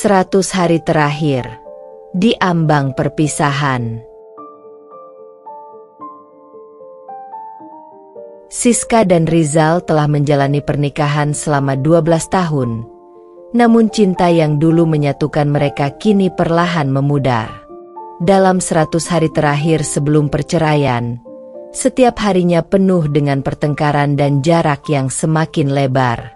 100 hari terakhir, di ambang perpisahan. Siska dan Rizal telah menjalani pernikahan selama 12 tahun. Namun cinta yang dulu menyatukan mereka kini perlahan memudar. Dalam 100 hari terakhir sebelum perceraian, setiap harinya penuh dengan pertengkaran dan jarak yang semakin lebar.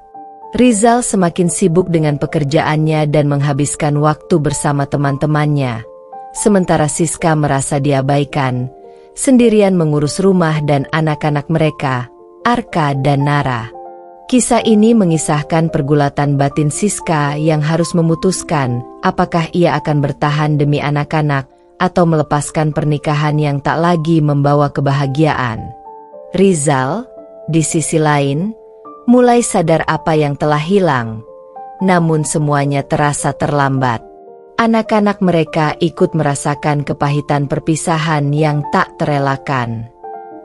Rizal semakin sibuk dengan pekerjaannya dan menghabiskan waktu bersama teman-temannya. Sementara Siska merasa diabaikan, sendirian mengurus rumah dan anak-anak mereka, Arka dan Nara. Kisah ini mengisahkan pergulatan batin Siska yang harus memutuskan apakah ia akan bertahan demi anak-anak atau melepaskan pernikahan yang tak lagi membawa kebahagiaan. Rizal, di sisi lain, mulai sadar apa yang telah hilang, namun semuanya terasa terlambat. Anak-anak mereka ikut merasakan kepahitan perpisahan yang tak terelakkan.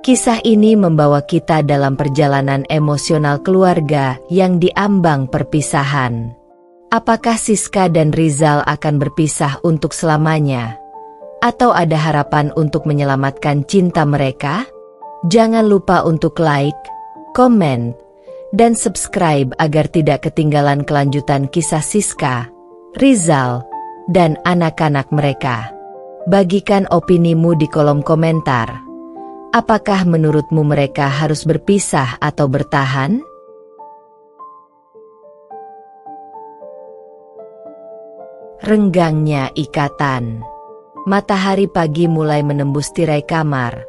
Kisah ini membawa kita dalam perjalanan emosional keluarga yang diambang perpisahan. Apakah Siska dan Rizal akan berpisah untuk selamanya? Atau ada harapan untuk menyelamatkan cinta mereka? Jangan lupa untuk like, komen, dan subscribe agar tidak ketinggalan kelanjutan kisah Siska, Rizal, dan anak-anak mereka. Bagikan opinimu di kolom komentar. Apakah menurutmu mereka harus berpisah atau bertahan? Renggangnya ikatan. Matahari pagi mulai menembus tirai kamar,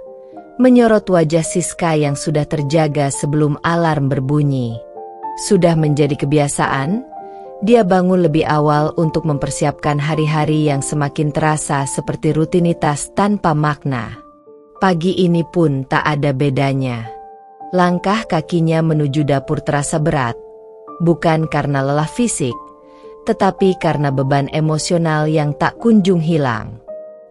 menyorot wajah Siska yang sudah terjaga sebelum alarm berbunyi. Sudah menjadi kebiasaan, dia bangun lebih awal untuk mempersiapkan hari-hari yang semakin terasa seperti rutinitas tanpa makna. Pagi ini pun tak ada bedanya. Langkah kakinya menuju dapur terasa berat, bukan karena lelah fisik, tetapi karena beban emosional yang tak kunjung hilang.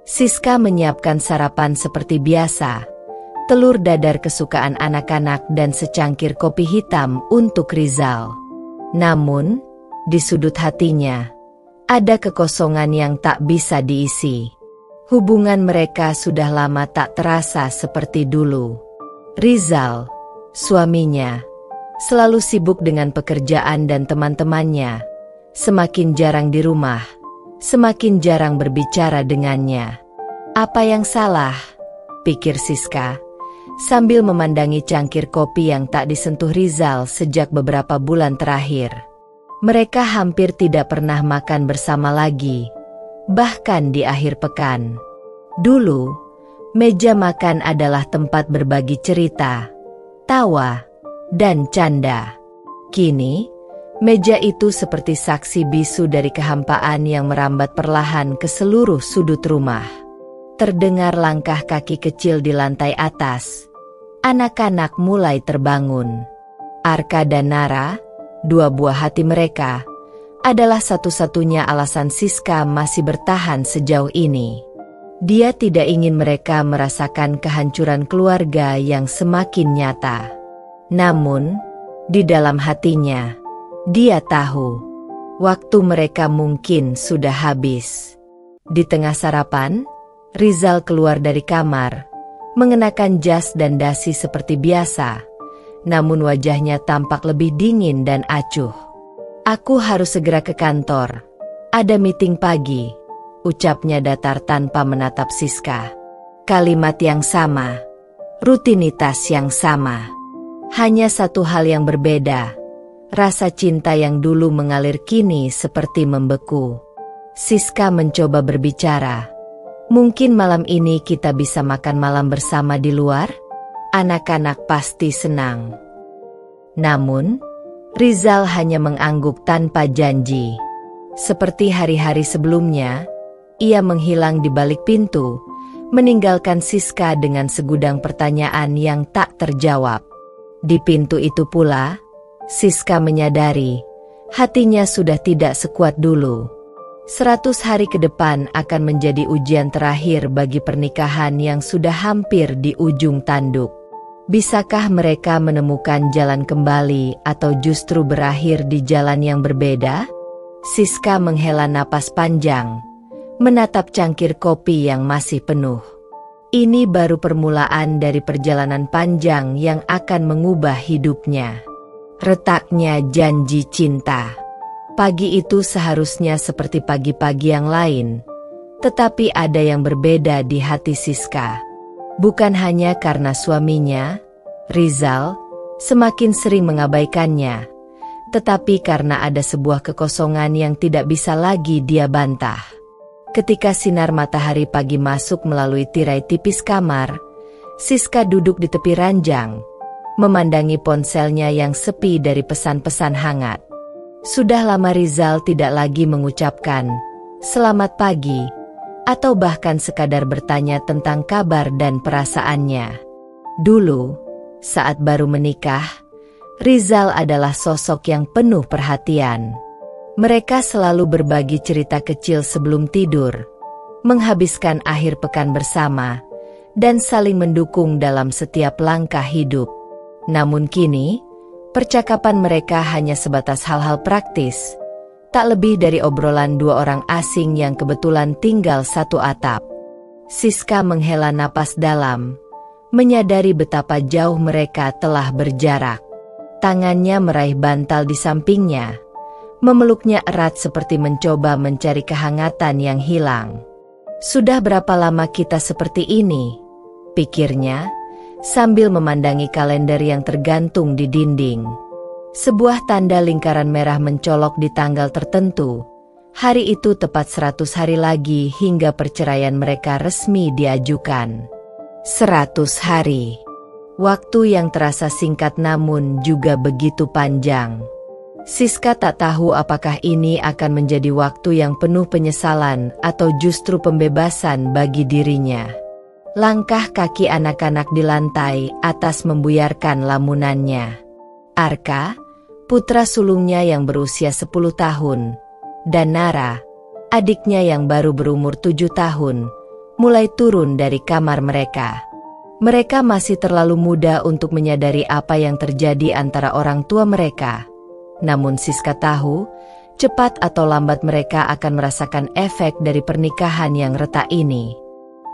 Siska menyiapkan sarapan seperti biasa, telur dadar kesukaan anak-anak dan secangkir kopi hitam untuk Rizal. Namun, di sudut hatinya, ada kekosongan yang tak bisa diisi. Hubungan mereka sudah lama tak terasa seperti dulu. Rizal, suaminya, selalu sibuk dengan pekerjaan dan teman-temannya. Semakin jarang di rumah, semakin jarang berbicara dengannya. Apa yang salah? Pikir Siska, sambil memandangi cangkir kopi yang tak disentuh Rizal sejak beberapa bulan terakhir. Mereka hampir tidak pernah makan bersama lagi, bahkan di akhir pekan. Dulu, meja makan adalah tempat berbagi cerita, tawa, dan canda. Kini, meja itu seperti saksi bisu dari kehampaan yang merambat perlahan ke seluruh sudut rumah. Terdengar langkah kaki kecil di lantai atas. Anak-anak mulai terbangun. Arka dan Nara, dua buah hati mereka, adalah satu-satunya alasan Siska masih bertahan sejauh ini. Dia tidak ingin mereka merasakan kehancuran keluarga yang semakin nyata. Namun, di dalam hatinya, dia tahu, waktu mereka mungkin sudah habis. Di tengah sarapan, Rizal keluar dari kamar, mengenakan jas dan dasi seperti biasa, namun wajahnya tampak lebih dingin dan acuh. "Aku harus segera ke kantor. Ada meeting pagi," ucapnya datar tanpa menatap Siska. Kalimat yang sama, rutinitas yang sama. Hanya satu hal yang berbeda. Rasa cinta yang dulu mengalir kini seperti membeku. Siska mencoba berbicara. "Mungkin malam ini kita bisa makan malam bersama di luar? Anak-anak pasti senang." Namun, Rizal hanya mengangguk tanpa janji. Seperti hari-hari sebelumnya, ia menghilang di balik pintu, meninggalkan Siska dengan segudang pertanyaan yang tak terjawab. Di pintu itu pula, Siska menyadari, hatinya sudah tidak sekuat dulu. 100 hari ke depan akan menjadi ujian terakhir bagi pernikahan yang sudah hampir di ujung tanduk. Bisakah mereka menemukan jalan kembali atau justru berakhir di jalan yang berbeda? Siska menghela napas panjang, menatap cangkir kopi yang masih penuh. Ini baru permulaan dari perjalanan panjang yang akan mengubah hidupnya. Retaknya janji cinta. Pagi itu seharusnya seperti pagi-pagi yang lain, tetapi ada yang berbeda di hati Siska. Bukan hanya karena suaminya, Rizal, semakin sering mengabaikannya, tetapi karena ada sebuah kekosongan yang tidak bisa lagi dia bantah. Ketika sinar matahari pagi masuk melalui tirai tipis kamar, Siska duduk di tepi ranjang, memandangi ponselnya yang sepi dari pesan-pesan hangat. Sudah lama Rizal tidak lagi mengucapkan "Selamat pagi" atau bahkan sekadar bertanya tentang kabar dan perasaannya. Dulu, saat baru menikah, Rizal adalah sosok yang penuh perhatian. Mereka selalu berbagi cerita kecil sebelum tidur, menghabiskan akhir pekan bersama, dan saling mendukung dalam setiap langkah hidup. Namun kini, percakapan mereka hanya sebatas hal-hal praktis, tak lebih dari obrolan dua orang asing yang kebetulan tinggal satu atap. Siska menghela napas dalam, menyadari betapa jauh mereka telah berjarak. Tangannya meraih bantal di sampingnya, memeluknya erat seperti mencoba mencari kehangatan yang hilang. Sudah berapa lama kita seperti ini? Pikirnya, sambil memandangi kalender yang tergantung di dinding. Sebuah tanda lingkaran merah mencolok di tanggal tertentu. Hari itu tepat 100 hari lagi hingga perceraian mereka resmi diajukan. 100 hari. Waktu yang terasa singkat namun juga begitu panjang. Siska tak tahu apakah ini akan menjadi waktu yang penuh penyesalan atau justru pembebasan bagi dirinya. Langkah kaki anak-anak di lantai atas membuyarkan lamunannya. Arka, putra sulungnya yang berusia 10 tahun, dan Nara, adiknya yang baru berumur 7 tahun, mulai turun dari kamar mereka. Mereka masih terlalu muda untuk menyadari apa yang terjadi antara orang tua mereka. Namun Siska tahu, cepat atau lambat mereka akan merasakan efek dari pernikahan yang retak ini.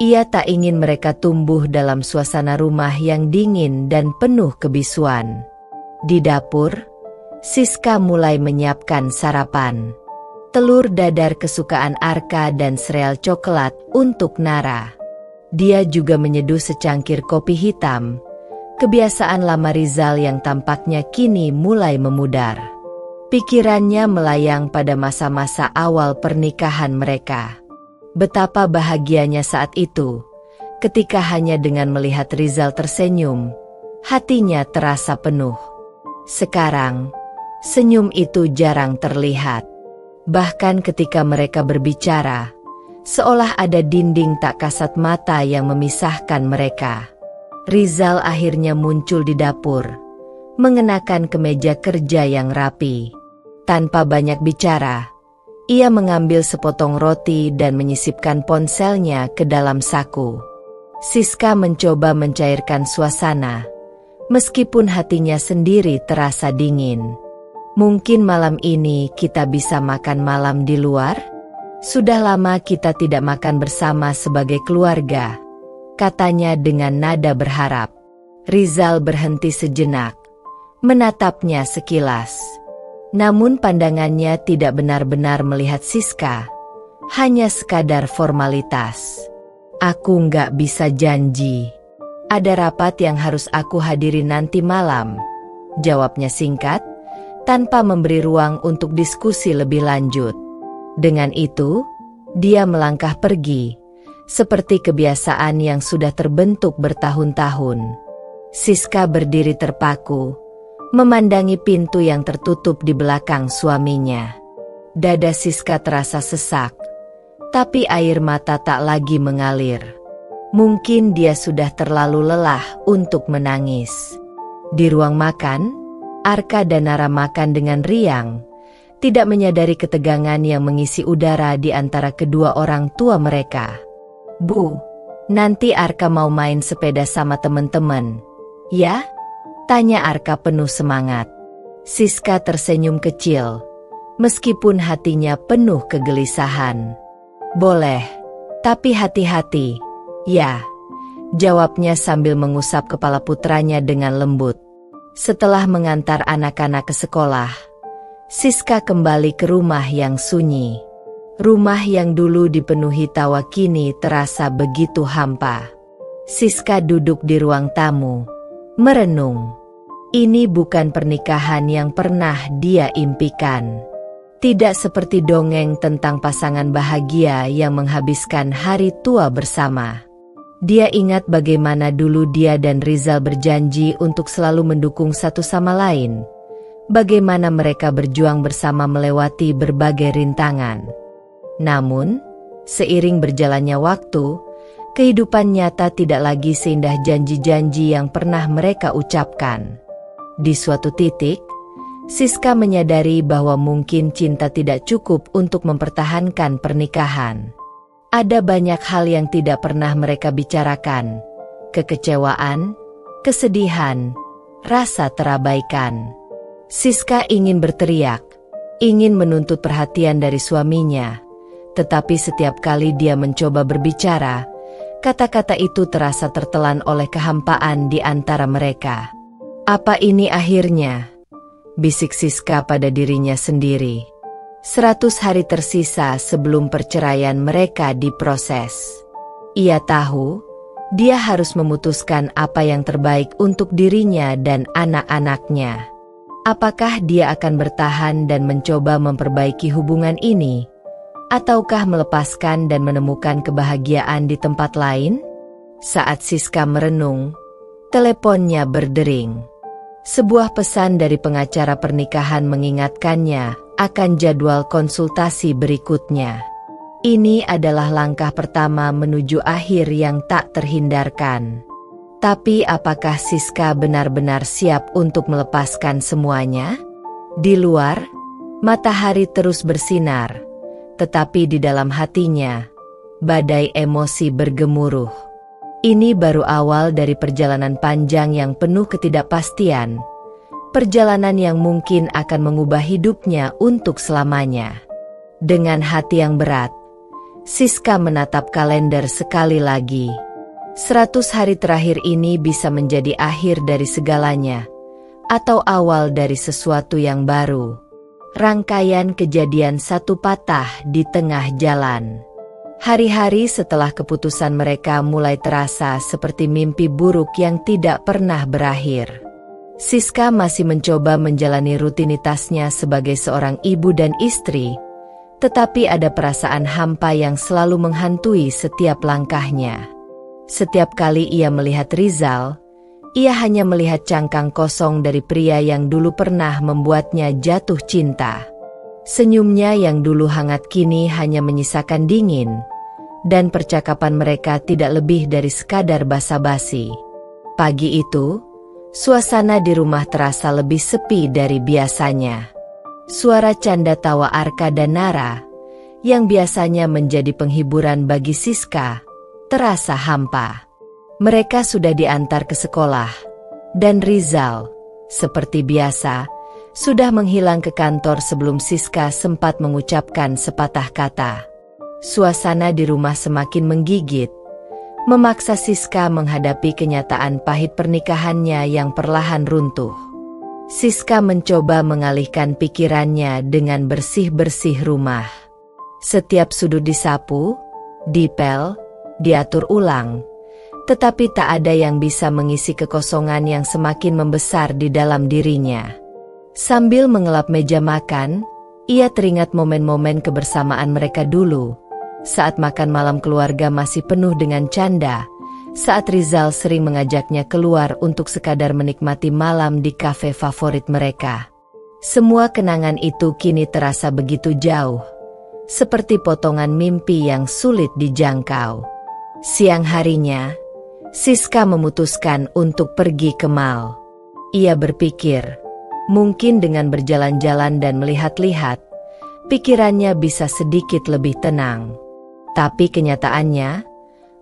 Ia tak ingin mereka tumbuh dalam suasana rumah yang dingin dan penuh kebisuan. Di dapur, Siska mulai menyiapkan sarapan. Telur dadar kesukaan Arka dan sereal coklat untuk Nara. Dia juga menyeduh secangkir kopi hitam, kebiasaan lama Rizal yang tampaknya kini mulai memudar. Pikirannya melayang pada masa-masa awal pernikahan mereka. Betapa bahagianya saat itu, ketika hanya dengan melihat Rizal tersenyum, hatinya terasa penuh. Sekarang, senyum itu jarang terlihat. Bahkan ketika mereka berbicara, seolah ada dinding tak kasat mata yang memisahkan mereka. Rizal akhirnya muncul di dapur, mengenakan kemeja kerja yang rapi. Tanpa banyak bicara, ia mengambil sepotong roti dan menyisipkan ponselnya ke dalam saku. Siska mencoba mencairkan suasana, meskipun hatinya sendiri terasa dingin. Mungkin malam ini kita bisa makan malam di luar? Sudah lama kita tidak makan bersama sebagai keluarga, katanya dengan nada berharap. Rizal berhenti sejenak, menatapnya sekilas. Namun pandangannya tidak benar-benar melihat Siska, hanya sekadar formalitas. Aku nggak bisa janji. Ada rapat yang harus aku hadiri nanti malam, jawabnya singkat, tanpa memberi ruang untuk diskusi lebih lanjut. Dengan itu, dia melangkah pergi, seperti kebiasaan yang sudah terbentuk bertahun-tahun. Siska berdiri terpaku, memandangi pintu yang tertutup di belakang suaminya. Dada Siska terasa sesak, tapi air mata tak lagi mengalir. Mungkin dia sudah terlalu lelah untuk menangis. Di ruang makan, Arka dan Nara makan dengan riang, tidak menyadari ketegangan yang mengisi udara di antara kedua orang tua mereka. Bu, nanti Arka mau main sepeda sama teman-teman, ya? Tanya Arka penuh semangat. Siska tersenyum kecil, meskipun hatinya penuh kegelisahan. "Boleh, tapi hati-hati, ya," jawabnya sambil mengusap kepala putranya dengan lembut. Setelah mengantar anak-anak ke sekolah, Siska kembali ke rumah yang sunyi. Rumah yang dulu dipenuhi tawa kini terasa begitu hampa. Siska duduk di ruang tamu, merenung. Ini bukan pernikahan yang pernah dia impikan. Tidak seperti dongeng tentang pasangan bahagia yang menghabiskan hari tua bersama. Dia ingat bagaimana dulu dia dan Rizal berjanji untuk selalu mendukung satu sama lain. Bagaimana mereka berjuang bersama melewati berbagai rintangan. Namun, seiring berjalannya waktu, kehidupan nyata tidak lagi seindah janji-janji yang pernah mereka ucapkan. Di suatu titik, Siska menyadari bahwa mungkin cinta tidak cukup untuk mempertahankan pernikahan. Ada banyak hal yang tidak pernah mereka bicarakan. Kekecewaan, kesedihan, rasa terabaikan. Siska ingin berteriak, ingin menuntut perhatian dari suaminya. Tetapi setiap kali dia mencoba berbicara, kata-kata itu terasa tertelan oleh kehampaan di antara mereka. "Apa ini akhirnya?" bisik Siska pada dirinya sendiri. 100 hari tersisa sebelum perceraian mereka diproses. Ia tahu, dia harus memutuskan apa yang terbaik untuk dirinya dan anak-anaknya. Apakah dia akan bertahan dan mencoba memperbaiki hubungan ini? Ataukah melepaskan dan menemukan kebahagiaan di tempat lain? Saat Siska merenung, teleponnya berdering. Sebuah pesan dari pengacara pernikahan mengingatkannya akan jadwal konsultasi berikutnya. Ini adalah langkah pertama menuju akhir yang tak terhindarkan. Tapi apakah Siska benar-benar siap untuk melepaskan semuanya? Di luar, matahari terus bersinar, tetapi di dalam hatinya, badai emosi bergemuruh. Ini baru awal dari perjalanan panjang yang penuh ketidakpastian. Perjalanan yang mungkin akan mengubah hidupnya untuk selamanya. Dengan hati yang berat, Siska menatap kalender sekali lagi. 100 hari terakhir ini bisa menjadi akhir dari segalanya, atau awal dari sesuatu yang baru. Rangkaian kejadian satu patah di tengah jalan. Hari-hari setelah keputusan mereka mulai terasa seperti mimpi buruk yang tidak pernah berakhir. Siska masih mencoba menjalani rutinitasnya sebagai seorang ibu dan istri, tetapi ada perasaan hampa yang selalu menghantui setiap langkahnya. Setiap kali ia melihat Rizal, ia hanya melihat cangkang kosong dari pria yang dulu pernah membuatnya jatuh cinta. Senyumnya yang dulu hangat kini hanya menyisakan dingin, dan percakapan mereka tidak lebih dari sekadar basa-basi. Pagi itu, suasana di rumah terasa lebih sepi dari biasanya. Suara canda tawa Arka dan Nara, yang biasanya menjadi penghiburan bagi Siska, terasa hampa. Mereka sudah diantar ke sekolah, dan Rizal, seperti biasa, sudah menghilang ke kantor sebelum Siska sempat mengucapkan sepatah kata. Suasana di rumah semakin menggigit, memaksa Siska menghadapi kenyataan pahit pernikahannya yang perlahan runtuh. Siska mencoba mengalihkan pikirannya dengan bersih-bersih rumah. Setiap sudut disapu, dipel, diatur ulang, tetapi tak ada yang bisa mengisi kekosongan yang semakin membesar di dalam dirinya. Sambil mengelap meja makan, ia teringat momen-momen kebersamaan mereka dulu, saat makan malam keluarga masih penuh dengan canda, saat Rizal sering mengajaknya keluar untuk sekadar menikmati malam di kafe favorit mereka. Semua kenangan itu kini terasa begitu jauh, seperti potongan mimpi yang sulit dijangkau. Siang harinya, Siska memutuskan untuk pergi ke mall. Ia berpikir, mungkin dengan berjalan-jalan dan melihat-lihat, pikirannya bisa sedikit lebih tenang. Tapi kenyataannya,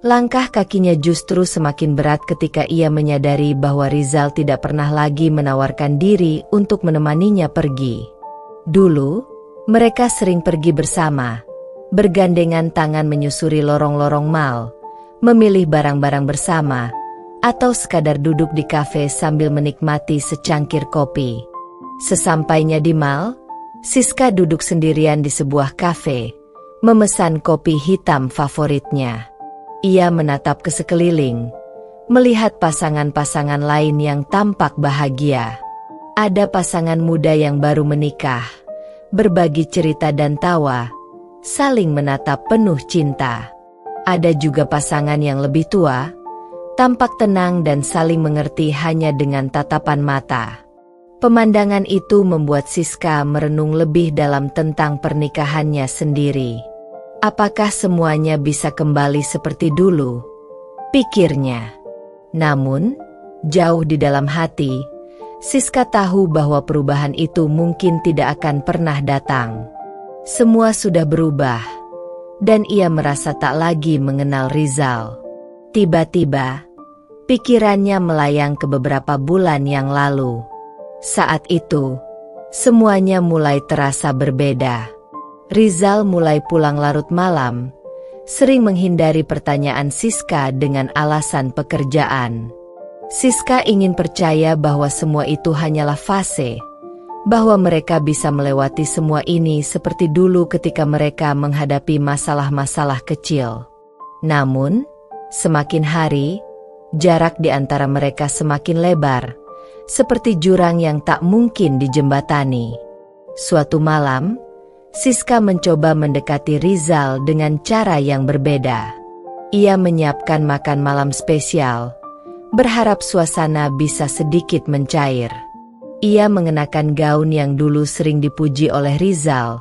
langkah kakinya justru semakin berat ketika ia menyadari bahwa Rizal tidak pernah lagi menawarkan diri untuk menemaninya pergi. Dulu, Mereka sering pergi bersama, bergandengan tangan menyusuri lorong-lorong mal, memilih barang-barang bersama, atau sekadar duduk di kafe sambil menikmati secangkir kopi. Sesampainya di mal, Siska duduk sendirian di sebuah kafe, memesan kopi hitam favoritnya. Ia menatap ke sekeliling, melihat pasangan-pasangan lain yang tampak bahagia. Ada pasangan muda yang baru menikah, berbagi cerita dan tawa, saling menatap penuh cinta. Ada juga pasangan yang lebih tua, tampak tenang dan saling mengerti hanya dengan tatapan mata. Pemandangan itu membuat Siska merenung lebih dalam tentang pernikahannya sendiri. Apakah semuanya bisa kembali seperti dulu? Pikirnya. Namun, jauh di dalam hati, Siska tahu bahwa perubahan itu mungkin tidak akan pernah datang. Semua sudah berubah, dan ia merasa tak lagi mengenal Rizal. Tiba-tiba, pikirannya melayang ke beberapa bulan yang lalu. Saat itu, semuanya mulai terasa berbeda. Rizal mulai pulang larut malam, sering menghindari pertanyaan Siska dengan alasan pekerjaan. Siska ingin percaya bahwa semua itu hanyalah fase, bahwa mereka bisa melewati semua ini seperti dulu ketika mereka menghadapi masalah-masalah kecil. Namun, semakin hari, jarak di antara mereka semakin lebar, seperti jurang yang tak mungkin dijembatani. Suatu malam, Siska mencoba mendekati Rizal dengan cara yang berbeda. Ia menyiapkan makan malam spesial, berharap suasana bisa sedikit mencair. Ia mengenakan gaun yang dulu sering dipuji oleh Rizal,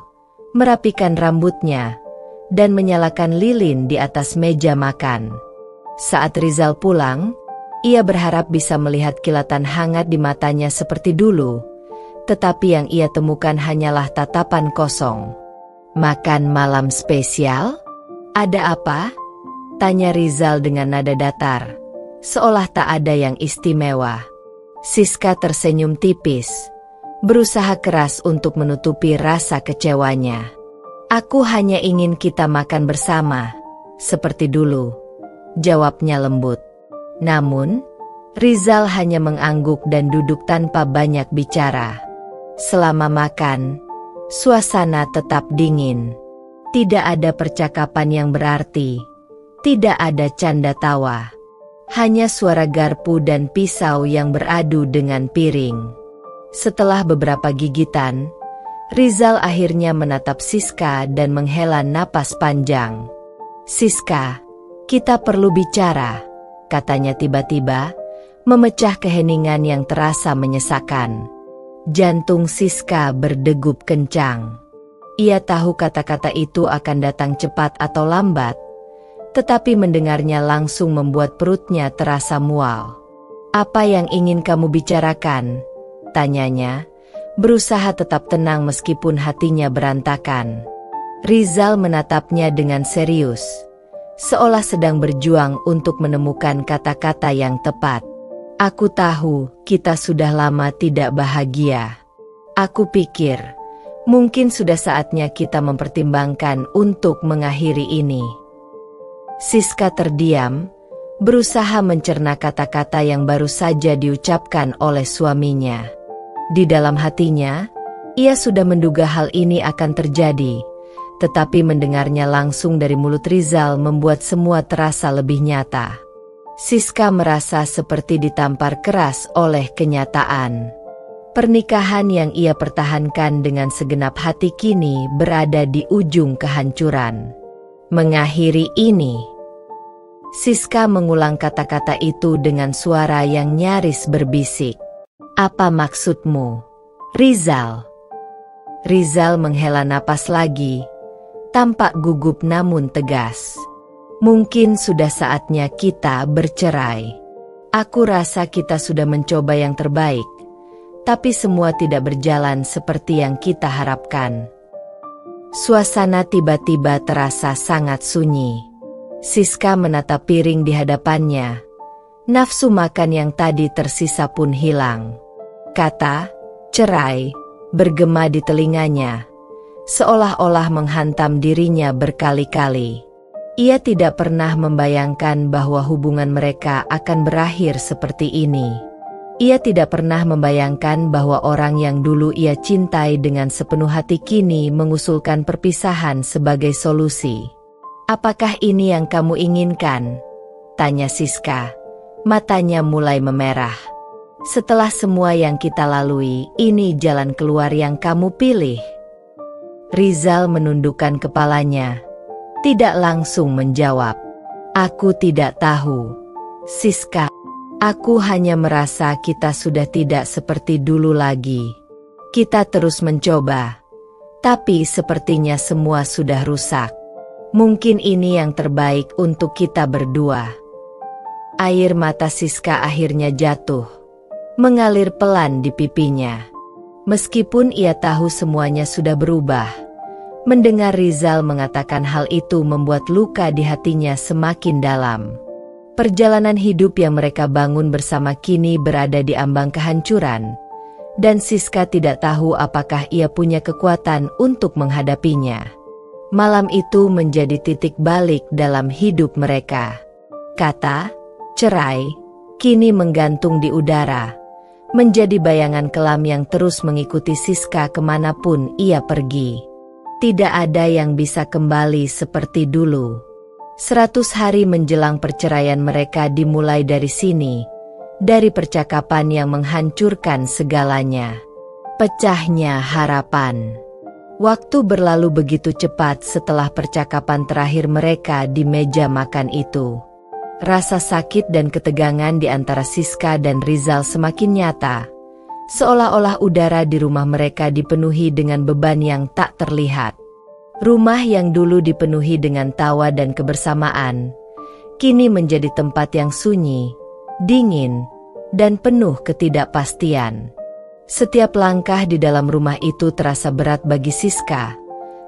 merapikan rambutnya, dan menyalakan lilin di atas meja makan. Saat Rizal pulang, ia berharap bisa melihat kilatan hangat di matanya seperti dulu, tetapi yang ia temukan hanyalah tatapan kosong. "Makan malam spesial? Ada apa?" tanya Rizal dengan nada datar, seolah tak ada yang istimewa. Siska tersenyum tipis, berusaha keras untuk menutupi rasa kecewanya. "Aku hanya ingin kita makan bersama, seperti dulu," jawabnya lembut. Namun, Rizal hanya mengangguk dan duduk tanpa banyak bicara. Selama makan, suasana tetap dingin. Tidak ada percakapan yang berarti, tidak ada canda tawa. Hanya suara garpu dan pisau yang beradu dengan piring. Setelah beberapa gigitan, Rizal akhirnya menatap Siska dan menghela napas panjang. "Siska, kita perlu bicara," katanya tiba-tiba, memecah keheningan yang terasa menyesakan. Jantung Siska berdegup kencang. Ia tahu kata-kata itu akan datang cepat atau lambat, tetapi mendengarnya langsung membuat perutnya terasa mual. "Apa yang ingin kamu bicarakan?" tanyanya, berusaha tetap tenang meskipun hatinya berantakan. Rizal menatapnya dengan serius, seolah sedang berjuang untuk menemukan kata-kata yang tepat. "Aku tahu kita sudah lama tidak bahagia. Aku pikir mungkin sudah saatnya kita mempertimbangkan untuk mengakhiri ini." Siska terdiam, berusaha mencerna kata-kata yang baru saja diucapkan oleh suaminya. Di dalam hatinya, ia sudah menduga hal ini akan terjadi, tetapi mendengarnya langsung dari mulut Rizal membuat semua terasa lebih nyata. Siska merasa seperti ditampar keras oleh kenyataan. Pernikahan yang ia pertahankan dengan segenap hati kini berada di ujung kehancuran. Mengakhiri ini. Siska mengulang kata-kata itu dengan suara yang nyaris berbisik. "Apa maksudmu, Rizal?" Rizal menghela napas lagi, tampak gugup namun tegas. "Mungkin sudah saatnya kita bercerai. Aku rasa kita sudah mencoba yang terbaik, tapi semua tidak berjalan seperti yang kita harapkan." Suasana tiba-tiba terasa sangat sunyi. Siska menatap piring di hadapannya. Nafsu makan yang tadi tersisa pun hilang. Kata "cerai" bergema di telinganya, seolah-olah menghantam dirinya berkali-kali. Ia tidak pernah membayangkan bahwa hubungan mereka akan berakhir seperti ini. Ia tidak pernah membayangkan bahwa orang yang dulu ia cintai dengan sepenuh hati kini mengusulkan perpisahan sebagai solusi. "Apakah ini yang kamu inginkan?" tanya Siska. Matanya mulai memerah. "Setelah semua yang kita lalui, ini jalan keluar yang kamu pilih?" Rizal menundukkan kepalanya. Tidak langsung menjawab. "Aku tidak tahu, Siska. Aku hanya merasa kita sudah tidak seperti dulu lagi. Kita terus mencoba, tapi sepertinya semua sudah rusak. Mungkin ini yang terbaik untuk kita berdua." Air mata Siska akhirnya jatuh, mengalir pelan di pipinya. Meskipun ia tahu semuanya sudah berubah, mendengar Rizal mengatakan hal itu membuat luka di hatinya semakin dalam. Perjalanan hidup yang mereka bangun bersama kini berada di ambang kehancuran, dan Siska tidak tahu apakah ia punya kekuatan untuk menghadapinya. Malam itu menjadi titik balik dalam hidup mereka. Kata cerai kini menggantung di udara, menjadi bayangan kelam yang terus mengikuti Siska kemanapun ia pergi. Tidak ada yang bisa kembali seperti dulu. 100 hari menjelang perceraian mereka dimulai dari sini, dari percakapan yang menghancurkan segalanya. Pecahnya harapan. Waktu berlalu begitu cepat setelah percakapan terakhir mereka di meja makan itu. Rasa sakit dan ketegangan di antara Siska dan Rizal semakin nyata, seolah-olah udara di rumah mereka dipenuhi dengan beban yang tak terlihat. Rumah yang dulu dipenuhi dengan tawa dan kebersamaan, kini menjadi tempat yang sunyi, dingin, dan penuh ketidakpastian. Setiap langkah di dalam rumah itu terasa berat bagi Siska,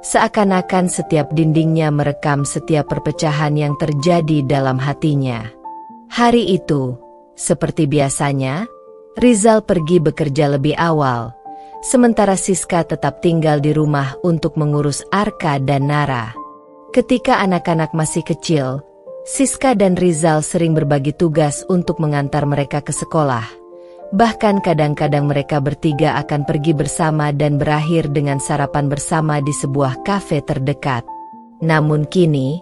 seakan-akan setiap dindingnya merekam setiap perpecahan yang terjadi dalam hatinya. Hari itu, seperti biasanya, Rizal pergi bekerja lebih awal, sementara Siska tetap tinggal di rumah untuk mengurus Arka dan Nara. Ketika anak-anak masih kecil, Siska dan Rizal sering berbagi tugas untuk mengantar mereka ke sekolah. Bahkan kadang-kadang mereka bertiga akan pergi bersama dan berakhir dengan sarapan bersama di sebuah kafe terdekat. Namun kini,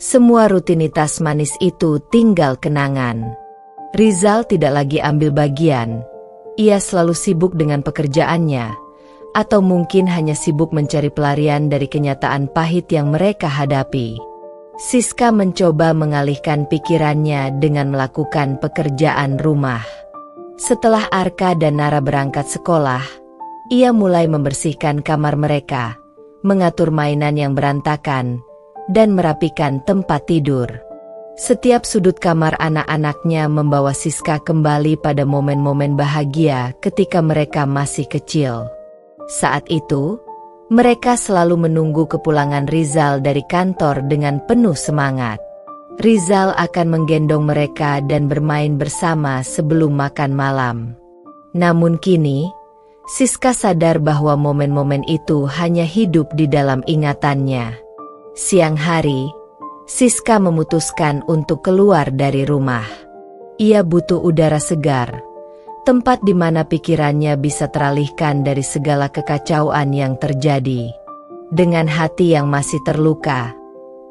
semua rutinitas manis itu tinggal kenangan. Rizal tidak lagi ambil bagian. Ia selalu sibuk dengan pekerjaannya, atau mungkin hanya sibuk mencari pelarian dari kenyataan pahit yang mereka hadapi. Siska mencoba mengalihkan pikirannya dengan melakukan pekerjaan rumah. Setelah Arka dan Nara berangkat sekolah, ia mulai membersihkan kamar mereka, mengatur mainan yang berantakan, dan merapikan tempat tidur. Setiap sudut kamar anak-anaknya membawa Siska kembali pada momen-momen bahagia ketika mereka masih kecil. Saat itu, mereka selalu menunggu kepulangan Rizal dari kantor dengan penuh semangat. Rizal akan menggendong mereka dan bermain bersama sebelum makan malam. Namun kini, Siska sadar bahwa momen-momen itu hanya hidup di dalam ingatannya. Siang hari, Siska memutuskan untuk keluar dari rumah. Ia butuh udara segar, tempat di mana pikirannya bisa teralihkan dari segala kekacauan yang terjadi. Dengan hati yang masih terluka,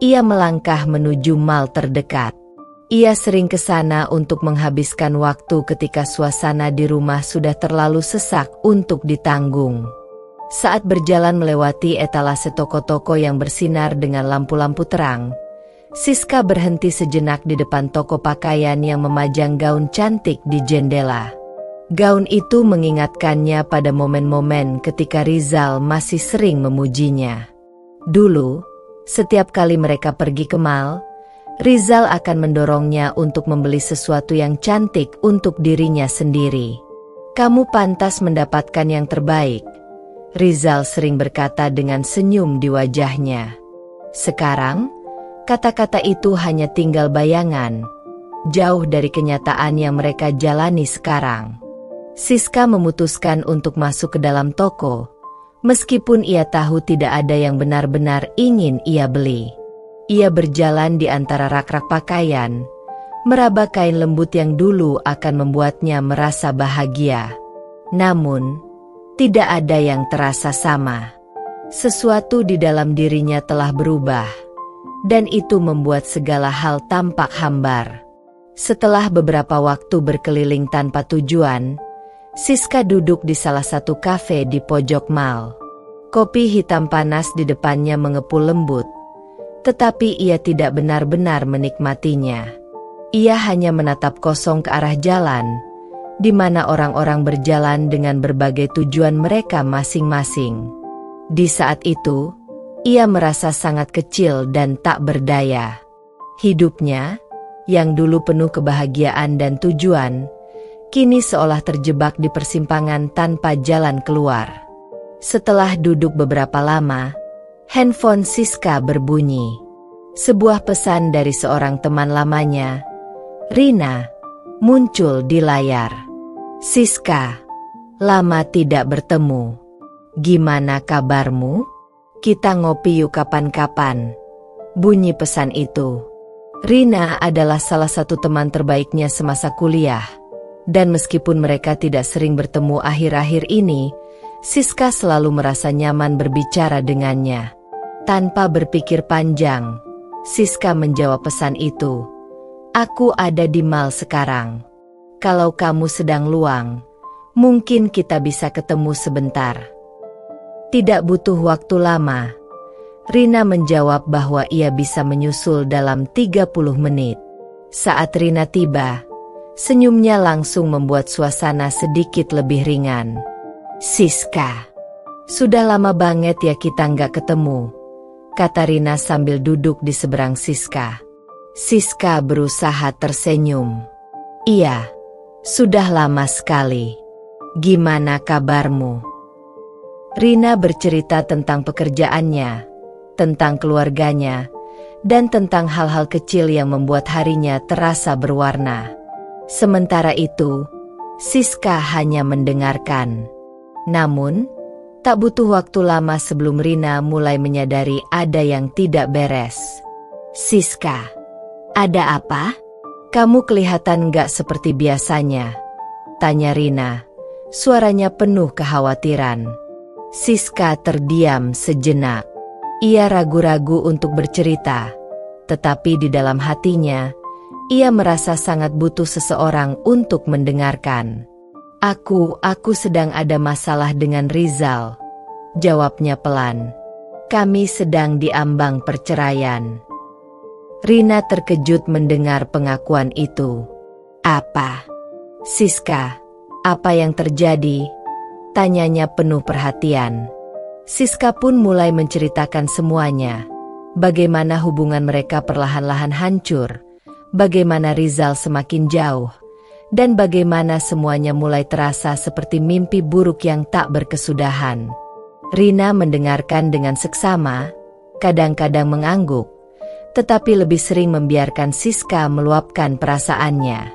ia melangkah menuju mal terdekat. Ia sering ke sana untuk menghabiskan waktu ketika suasana di rumah sudah terlalu sesak untuk ditanggung. Saat berjalan melewati etalase toko-toko yang bersinar dengan lampu-lampu terang, Siska berhenti sejenak di depan toko pakaian yang memajang gaun cantik di jendela. Gaun itu mengingatkannya pada momen-momen ketika Rizal masih sering memujinya. Dulu, setiap kali mereka pergi ke mal, Rizal akan mendorongnya untuk membeli sesuatu yang cantik untuk dirinya sendiri. "Kamu pantas mendapatkan yang terbaik," Rizal sering berkata dengan senyum di wajahnya. Sekarang, kata-kata itu hanya tinggal bayangan, jauh dari kenyataan yang mereka jalani sekarang. Siska memutuskan untuk masuk ke dalam toko, Meskipun ia tahu tidak ada yang benar-benar ingin ia beli. Ia berjalan di antara rak-rak pakaian, meraba kain lembut yang dulu akan membuatnya merasa bahagia. Namun, tidak ada yang terasa sama. Sesuatu di dalam dirinya telah berubah, dan itu membuat segala hal tampak hambar. Setelah beberapa waktu berkeliling tanpa tujuan, Siska duduk di salah satu kafe di pojok mal. Kopi hitam panas di depannya mengepul lembut, tetapi ia tidak benar-benar menikmatinya. Ia hanya menatap kosong ke arah jalan, di mana orang-orang berjalan dengan berbagai tujuan mereka masing-masing. Di saat itu, ia merasa sangat kecil dan tak berdaya. Hidupnya, yang dulu penuh kebahagiaan dan tujuan, kini seolah terjebak di persimpangan tanpa jalan keluar. Setelah duduk beberapa lama, handphone Siska berbunyi. Sebuah pesan dari seorang teman lamanya, Rina, muncul di layar. Siska, lama tidak bertemu. Gimana kabarmu? Kita ngopi yuk kapan-kapan. Bunyi pesan itu. Rina adalah salah satu teman terbaiknya semasa kuliah. Dan meskipun mereka tidak sering bertemu akhir-akhir ini, Siska selalu merasa nyaman berbicara dengannya. Tanpa berpikir panjang, Siska menjawab pesan itu. Aku ada di mal sekarang. Kalau kamu sedang luang, mungkin kita bisa ketemu sebentar. Tidak butuh waktu lama. Rina menjawab bahwa ia bisa menyusul dalam 30 menit. Saat Rina tiba, senyumnya langsung membuat suasana sedikit lebih ringan. Siska, sudah lama banget ya kita nggak ketemu, kata Rina sambil duduk di seberang Siska. Siska berusaha tersenyum. Iya, sudah lama sekali. Gimana kabarmu? Rina bercerita tentang pekerjaannya, tentang keluarganya, dan tentang hal-hal kecil yang membuat harinya terasa berwarna. Sementara itu, Siska hanya mendengarkan. Namun, tak butuh waktu lama sebelum Rina mulai menyadari ada yang tidak beres. Siska, ada apa? Kamu kelihatan nggak seperti biasanya, tanya Rina. Suaranya penuh kekhawatiran. Siska terdiam sejenak. Ia ragu-ragu untuk bercerita, tetapi di dalam hatinya, ia merasa sangat butuh seseorang untuk mendengarkan. Aku sedang ada masalah dengan Rizal, jawabnya pelan. Kami sedang diambang perceraian. Rina terkejut mendengar pengakuan itu. Apa? Siska, apa yang terjadi? Tanyanya penuh perhatian. Siska pun mulai menceritakan semuanya. Bagaimana hubungan mereka perlahan-lahan hancur, bagaimana Rizal semakin jauh, dan bagaimana semuanya mulai terasa seperti mimpi buruk yang tak berkesudahan. Rina mendengarkan dengan seksama, kadang-kadang mengangguk, tetapi lebih sering membiarkan Siska meluapkan perasaannya.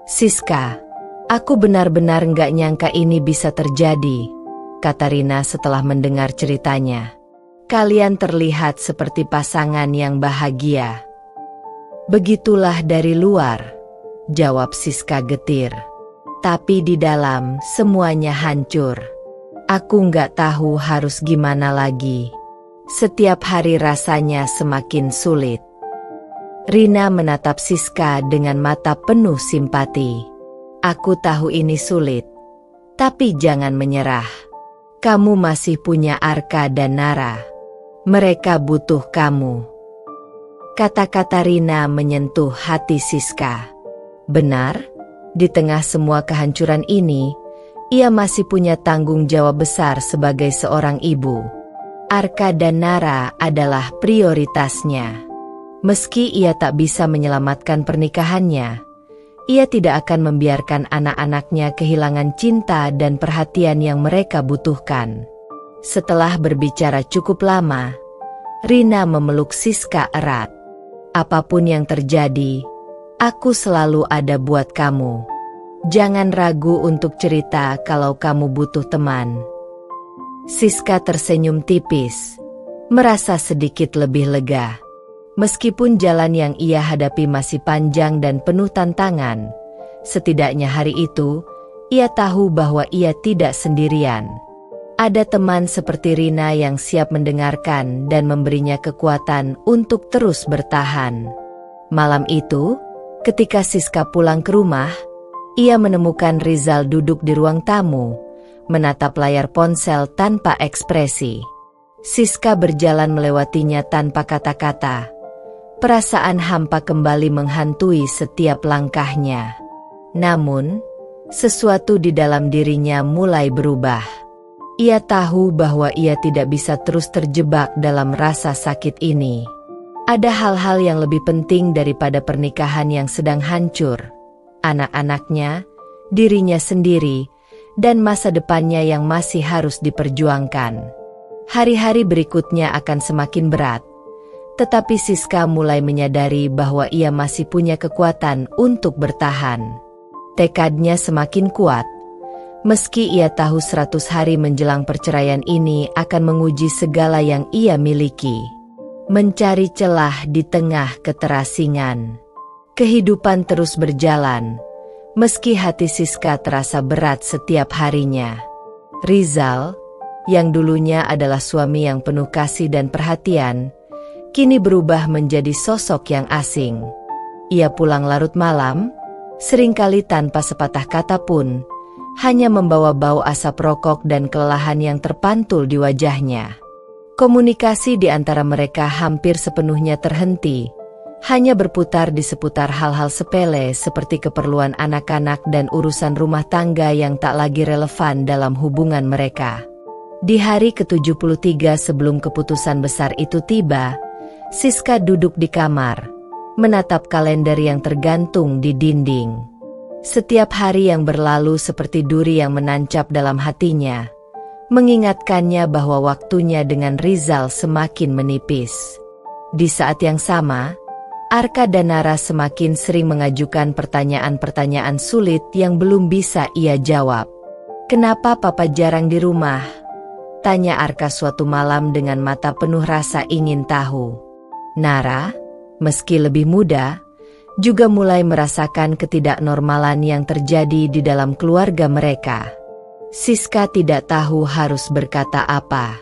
Siska, aku benar-benar nggak nyangka ini bisa terjadi, kata Rina setelah mendengar ceritanya. Kalian terlihat seperti pasangan yang bahagia. Begitulah dari luar, jawab Siska getir. Tapi di dalam semuanya hancur. Aku nggak tahu harus gimana lagi. Setiap hari rasanya semakin sulit. Rina menatap Siska dengan mata penuh simpati. Aku tahu ini sulit, tapi jangan menyerah. Kamu masih punya Arka dan Nara. Mereka butuh kamu. Kata-kata Rina menyentuh hati Siska. Benar, di tengah semua kehancuran ini, ia masih punya tanggung jawab besar sebagai seorang ibu. Arka dan Nara adalah prioritasnya. Meski ia tak bisa menyelamatkan pernikahannya, ia tidak akan membiarkan anak-anaknya kehilangan cinta dan perhatian yang mereka butuhkan. Setelah berbicara cukup lama, Rina memeluk Siska erat. Apapun yang terjadi, aku selalu ada buat kamu. Jangan ragu untuk cerita kalau kamu butuh teman. Siska tersenyum tipis, merasa sedikit lebih lega. Meskipun jalan yang ia hadapi masih panjang dan penuh tantangan, setidaknya hari itu, ia tahu bahwa ia tidak sendirian. Ada teman seperti Rina yang siap mendengarkan dan memberinya kekuatan untuk terus bertahan. Malam itu, ketika Siska pulang ke rumah, ia menemukan Rizal duduk di ruang tamu, menatap layar ponsel tanpa ekspresi. Siska berjalan melewatinya tanpa kata-kata. Perasaan hampa kembali menghantui setiap langkahnya. Namun, sesuatu di dalam dirinya mulai berubah. Ia tahu bahwa ia tidak bisa terus terjebak dalam rasa sakit ini. Ada hal-hal yang lebih penting daripada pernikahan yang sedang hancur. Anak-anaknya, dirinya sendiri, dan masa depannya yang masih harus diperjuangkan. Hari-hari berikutnya akan semakin berat. Tetapi Siska mulai menyadari bahwa ia masih punya kekuatan untuk bertahan. Tekadnya semakin kuat. Meski ia tahu 100 hari menjelang perceraian ini akan menguji segala yang ia miliki. Mencari celah di tengah keterasingan. Kehidupan terus berjalan, meski hati Siska terasa berat setiap harinya. Rizal, yang dulunya adalah suami yang penuh kasih dan perhatian, kini berubah menjadi sosok yang asing. Ia pulang larut malam, seringkali tanpa sepatah kata pun, hanya membawa bau asap rokok dan kelelahan yang terpantul di wajahnya. Komunikasi di antara mereka hampir sepenuhnya terhenti, hanya berputar di seputar hal-hal sepele seperti keperluan anak-anak dan urusan rumah tangga yang tak lagi relevan dalam hubungan mereka. Di hari ke-73 sebelum keputusan besar itu tiba, Siska duduk di kamar, menatap kalender yang tergantung di dinding. Setiap hari yang berlalu seperti duri yang menancap dalam hatinya, mengingatkannya bahwa waktunya dengan Rizal semakin menipis. Di saat yang sama, Arka dan Nara semakin sering mengajukan pertanyaan-pertanyaan sulit yang belum bisa ia jawab. "Kenapa Papa jarang di rumah?" tanya Arka suatu malam dengan mata penuh rasa ingin tahu. Nara, meski lebih muda, juga mulai merasakan ketidaknormalan yang terjadi di dalam keluarga mereka. Siska tidak tahu harus berkata apa.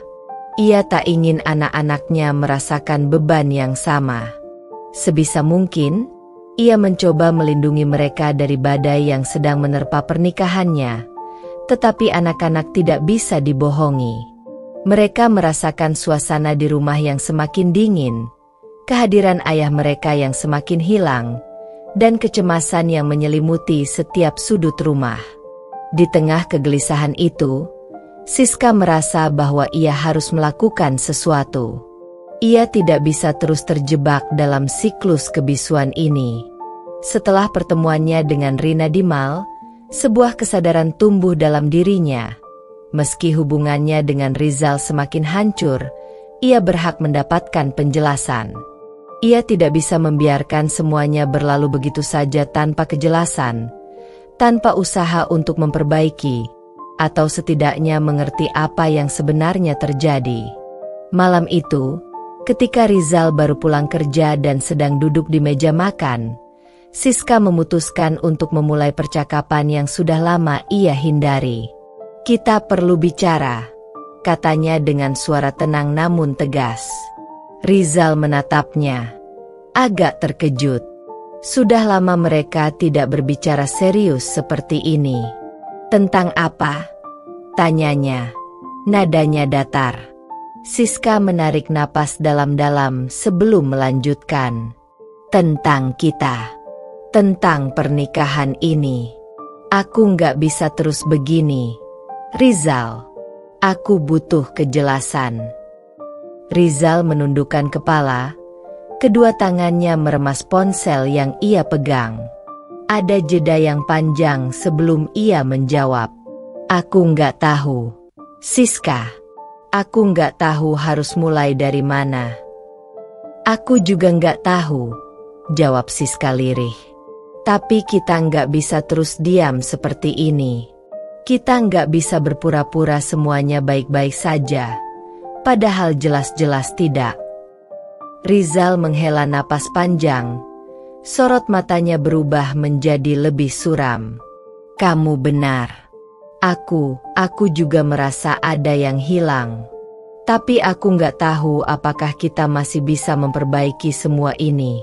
Ia tak ingin anak-anaknya merasakan beban yang sama. Sebisa mungkin, ia mencoba melindungi mereka dari badai yang sedang menerpa pernikahannya, tetapi anak-anak tidak bisa dibohongi. Mereka merasakan suasana di rumah yang semakin dingin, kehadiran ayah mereka yang semakin hilang, dan kecemasan yang menyelimuti setiap sudut rumah. Di tengah kegelisahan itu, Siska merasa bahwa ia harus melakukan sesuatu. Ia tidak bisa terus terjebak dalam siklus kebisuan ini. Setelah pertemuannya dengan Rina di mal, sebuah kesadaran tumbuh dalam dirinya. Meski hubungannya dengan Rizal semakin hancur, ia berhak mendapatkan penjelasan. Ia tidak bisa membiarkan semuanya berlalu begitu saja tanpa kejelasan, tanpa usaha untuk memperbaiki, atau setidaknya mengerti apa yang sebenarnya terjadi. Malam itu, ketika Rizal baru pulang kerja dan sedang duduk di meja makan, Siska memutuskan untuk memulai percakapan yang sudah lama ia hindari. "Kita perlu bicara," katanya dengan suara tenang namun tegas. Rizal menatapnya, agak terkejut. Sudah lama mereka tidak berbicara serius seperti ini. "Tentang apa?" tanyanya. Nadanya datar. Siska menarik napas dalam-dalam sebelum melanjutkan. "Tentang kita. Tentang pernikahan ini. Aku nggak bisa terus begini. Rizal, aku butuh kejelasan." Rizal menundukkan kepala, kedua tangannya meremas ponsel yang ia pegang. Ada jeda yang panjang sebelum ia menjawab. "Aku nggak tahu, Siska. Aku nggak tahu harus mulai dari mana." "Aku juga nggak tahu," jawab Siska lirih. "Tapi kita nggak bisa terus diam seperti ini. Kita nggak bisa berpura-pura semuanya baik-baik saja, padahal jelas-jelas tidak. Rizal menghela napas panjang. Sorot matanya berubah menjadi lebih suram. Kamu benar. Aku juga merasa ada yang hilang. Tapi aku nggak tahu apakah kita masih bisa memperbaiki semua ini.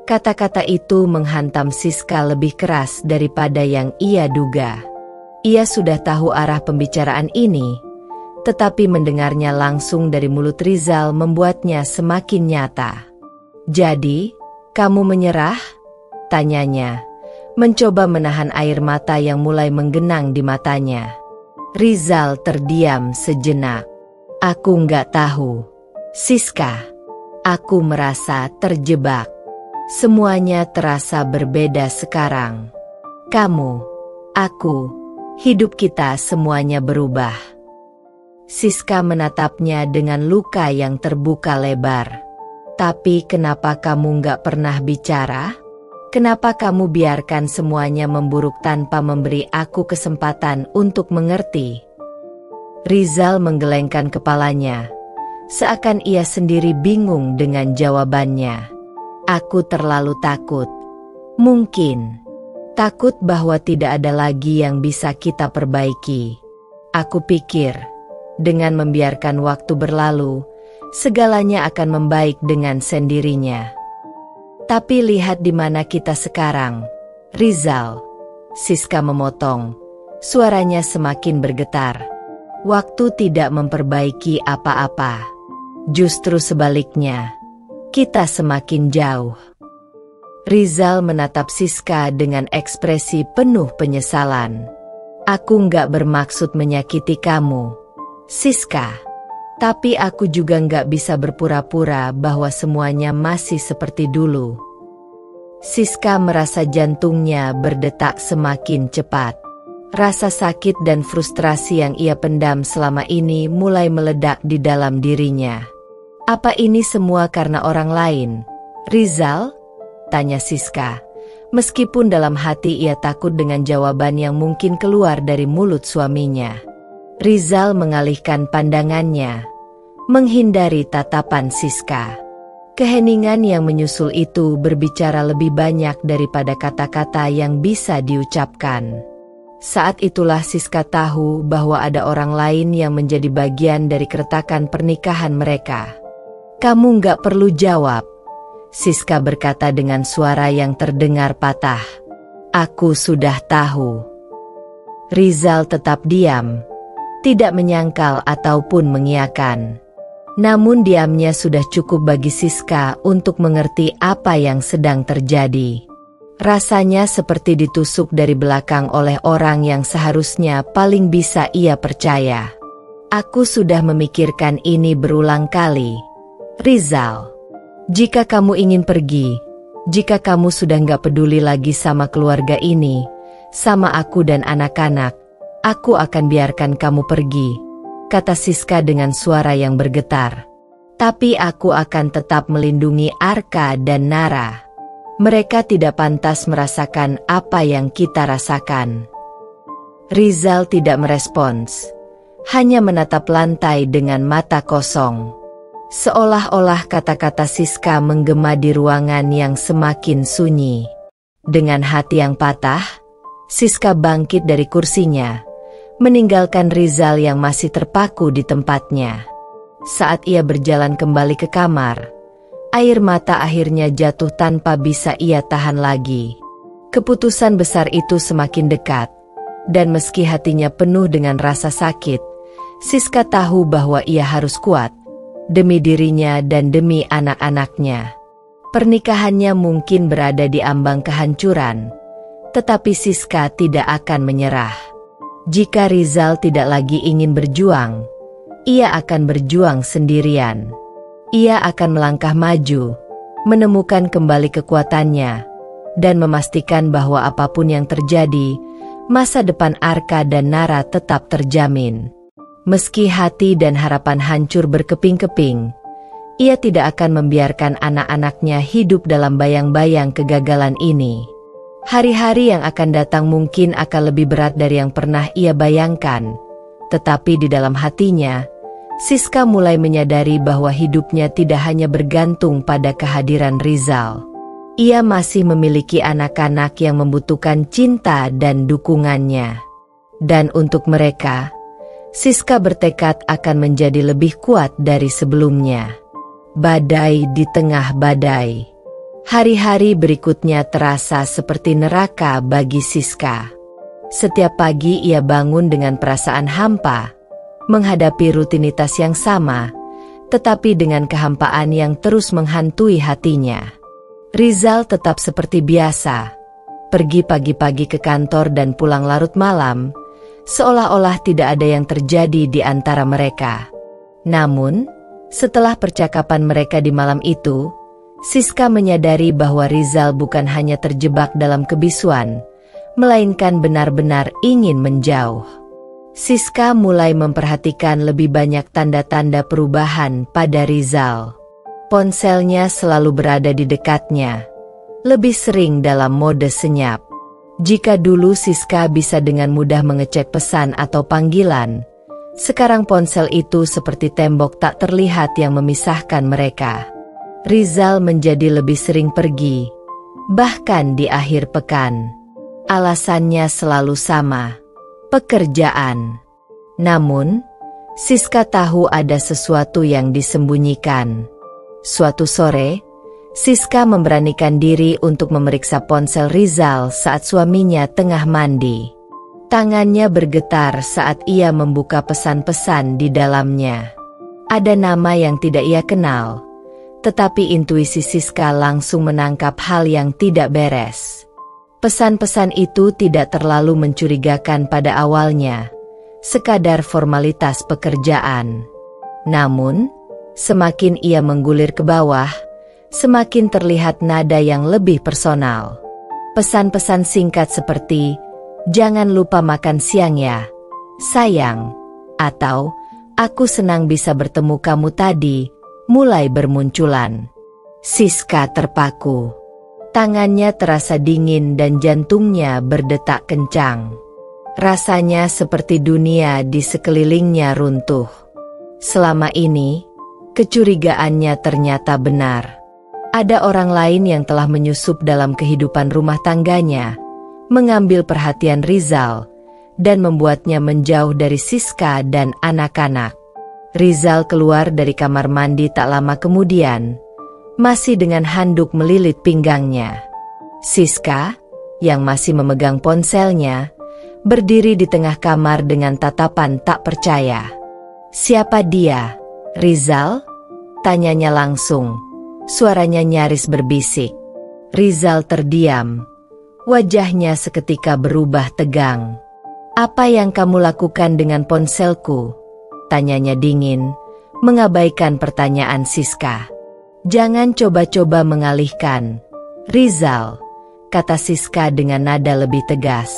Kata-kata itu menghantam Siska lebih keras daripada yang ia duga. Ia sudah tahu arah pembicaraan ini, tetapi mendengarnya langsung dari mulut Rizal membuatnya semakin nyata. Jadi, kamu menyerah? Tanyanya, mencoba menahan air mata yang mulai menggenang di matanya. Rizal terdiam sejenak. Aku nggak tahu, Siska. Aku merasa terjebak. Semuanya terasa berbeda sekarang. Kamu, aku, hidup kita semuanya berubah. Siska menatapnya dengan luka yang terbuka lebar. Tapi kenapa kamu nggak pernah bicara? Kenapa kamu biarkan semuanya memburuk tanpa memberi aku kesempatan untuk mengerti? Rizal menggelengkan kepalanya, seakan ia sendiri bingung dengan jawabannya. Aku terlalu takut. Mungkin. Takut bahwa tidak ada lagi yang bisa kita perbaiki. Aku pikir, dengan membiarkan waktu berlalu, segalanya akan membaik dengan sendirinya. Tapi lihat di mana kita sekarang, Rizal. Siska memotong, suaranya semakin bergetar. Waktu tidak memperbaiki apa-apa. Justru sebaliknya, kita semakin jauh. Rizal menatap Siska dengan ekspresi penuh penyesalan. Aku nggak bermaksud menyakiti kamu, Siska. Tapi aku juga nggak bisa berpura-pura bahwa semuanya masih seperti dulu. Siska merasa jantungnya berdetak semakin cepat. Rasa sakit dan frustrasi yang ia pendam selama ini mulai meledak di dalam dirinya. Apa ini semua karena orang lain, Rizal? Tanya Siska, meskipun dalam hati ia takut dengan jawaban yang mungkin keluar dari mulut suaminya. Rizal mengalihkan pandangannya, menghindari tatapan Siska. Keheningan yang menyusul itu berbicara lebih banyak daripada kata-kata yang bisa diucapkan. Saat itulah Siska tahu bahwa ada orang lain yang menjadi bagian dari keretakan pernikahan mereka. Kamu nggak perlu jawab, Siska berkata dengan suara yang terdengar patah. Aku sudah tahu. Rizal tetap diam, tidak menyangkal ataupun mengiyakan. Namun diamnya sudah cukup bagi Siska untuk mengerti apa yang sedang terjadi. Rasanya seperti ditusuk dari belakang oleh orang yang seharusnya paling bisa ia percaya. Aku sudah memikirkan ini berulang kali, Rizal. Jika kamu ingin pergi, jika kamu sudah nggak peduli lagi sama keluarga ini, sama aku dan anak-anak, aku akan biarkan kamu pergi, kata Siska dengan suara yang bergetar. Tapi aku akan tetap melindungi Arka dan Nara. Mereka tidak pantas merasakan apa yang kita rasakan. Rizal tidak merespons, hanya menatap lantai dengan mata kosong. Seolah-olah kata-kata Siska menggema di ruangan yang semakin sunyi. Dengan hati yang patah, Siska bangkit dari kursinya, meninggalkan Rizal yang masih terpaku di tempatnya. Saat ia berjalan kembali ke kamar, air mata akhirnya jatuh tanpa bisa ia tahan lagi. Keputusan besar itu semakin dekat, dan meski hatinya penuh dengan rasa sakit, Siska tahu bahwa ia harus kuat, demi dirinya dan demi anak-anaknya. Pernikahannya mungkin berada di ambang kehancuran, tetapi Siska tidak akan menyerah. Jika Rizal tidak lagi ingin berjuang, ia akan berjuang sendirian. Ia akan melangkah maju, menemukan kembali kekuatannya, dan memastikan bahwa apapun yang terjadi, masa depan Arka dan Nara tetap terjamin. Meski hati dan harapan hancur berkeping-keping, ia tidak akan membiarkan anak-anaknya hidup dalam bayang-bayang kegagalan ini. Hari-hari yang akan datang mungkin akan lebih berat dari yang pernah ia bayangkan. Tetapi di dalam hatinya, Siska mulai menyadari bahwa hidupnya tidak hanya bergantung pada kehadiran Rizal. Ia masih memiliki anak-anak yang membutuhkan cinta dan dukungannya. Dan untuk mereka, Siska bertekad akan menjadi lebih kuat dari sebelumnya. Badai di tengah badai. Hari-hari berikutnya terasa seperti neraka bagi Siska. Setiap pagi ia bangun dengan perasaan hampa, menghadapi rutinitas yang sama, tetapi dengan kehampaan yang terus menghantui hatinya. Rizal tetap seperti biasa, pergi pagi-pagi ke kantor dan pulang larut malam, seolah-olah tidak ada yang terjadi di antara mereka. Namun, setelah percakapan mereka di malam itu, Siska menyadari bahwa Rizal bukan hanya terjebak dalam kebisuan, melainkan benar-benar ingin menjauh. Siska mulai memperhatikan lebih banyak tanda-tanda perubahan pada Rizal. Ponselnya selalu berada di dekatnya, lebih sering dalam mode senyap. Jika dulu Siska bisa dengan mudah mengecek pesan atau panggilan, sekarang ponsel itu seperti tembok tak terlihat yang memisahkan mereka. Rizal menjadi lebih sering pergi, bahkan di akhir pekan. Alasannya selalu sama, pekerjaan. Namun, Siska tahu ada sesuatu yang disembunyikan. Suatu sore, Siska memberanikan diri untuk memeriksa ponsel Rizal saat suaminya tengah mandi. Tangannya bergetar saat ia membuka pesan-pesan di dalamnya. Ada nama yang tidak ia kenal, tetapi intuisi Siska langsung menangkap hal yang tidak beres. Pesan-pesan itu tidak terlalu mencurigakan pada awalnya, sekadar formalitas pekerjaan. Namun, semakin ia menggulir ke bawah, semakin terlihat nada yang lebih personal. Pesan-pesan singkat seperti, "Jangan lupa makan siang ya, sayang," atau "Aku senang bisa bertemu kamu tadi," mulai bermunculan. Siska terpaku. Tangannya terasa dingin dan jantungnya berdetak kencang. Rasanya seperti dunia di sekelilingnya runtuh. Selama ini, kecurigaannya ternyata benar. Ada orang lain yang telah menyusup dalam kehidupan rumah tangganya, mengambil perhatian Rizal, dan membuatnya menjauh dari Siska dan anak-anak. Rizal keluar dari kamar mandi tak lama kemudian, masih dengan handuk melilit pinggangnya. Siska, yang masih memegang ponselnya, berdiri di tengah kamar dengan tatapan tak percaya. "Siapa dia, Rizal?" tanyanya langsung. Suaranya nyaris berbisik. Rizal terdiam. Wajahnya seketika berubah tegang. "Apa yang kamu lakukan dengan ponselku?" tanyanya dingin, mengabaikan pertanyaan Siska. "Jangan coba-coba mengalihkan, Rizal," kata Siska dengan nada lebih tegas.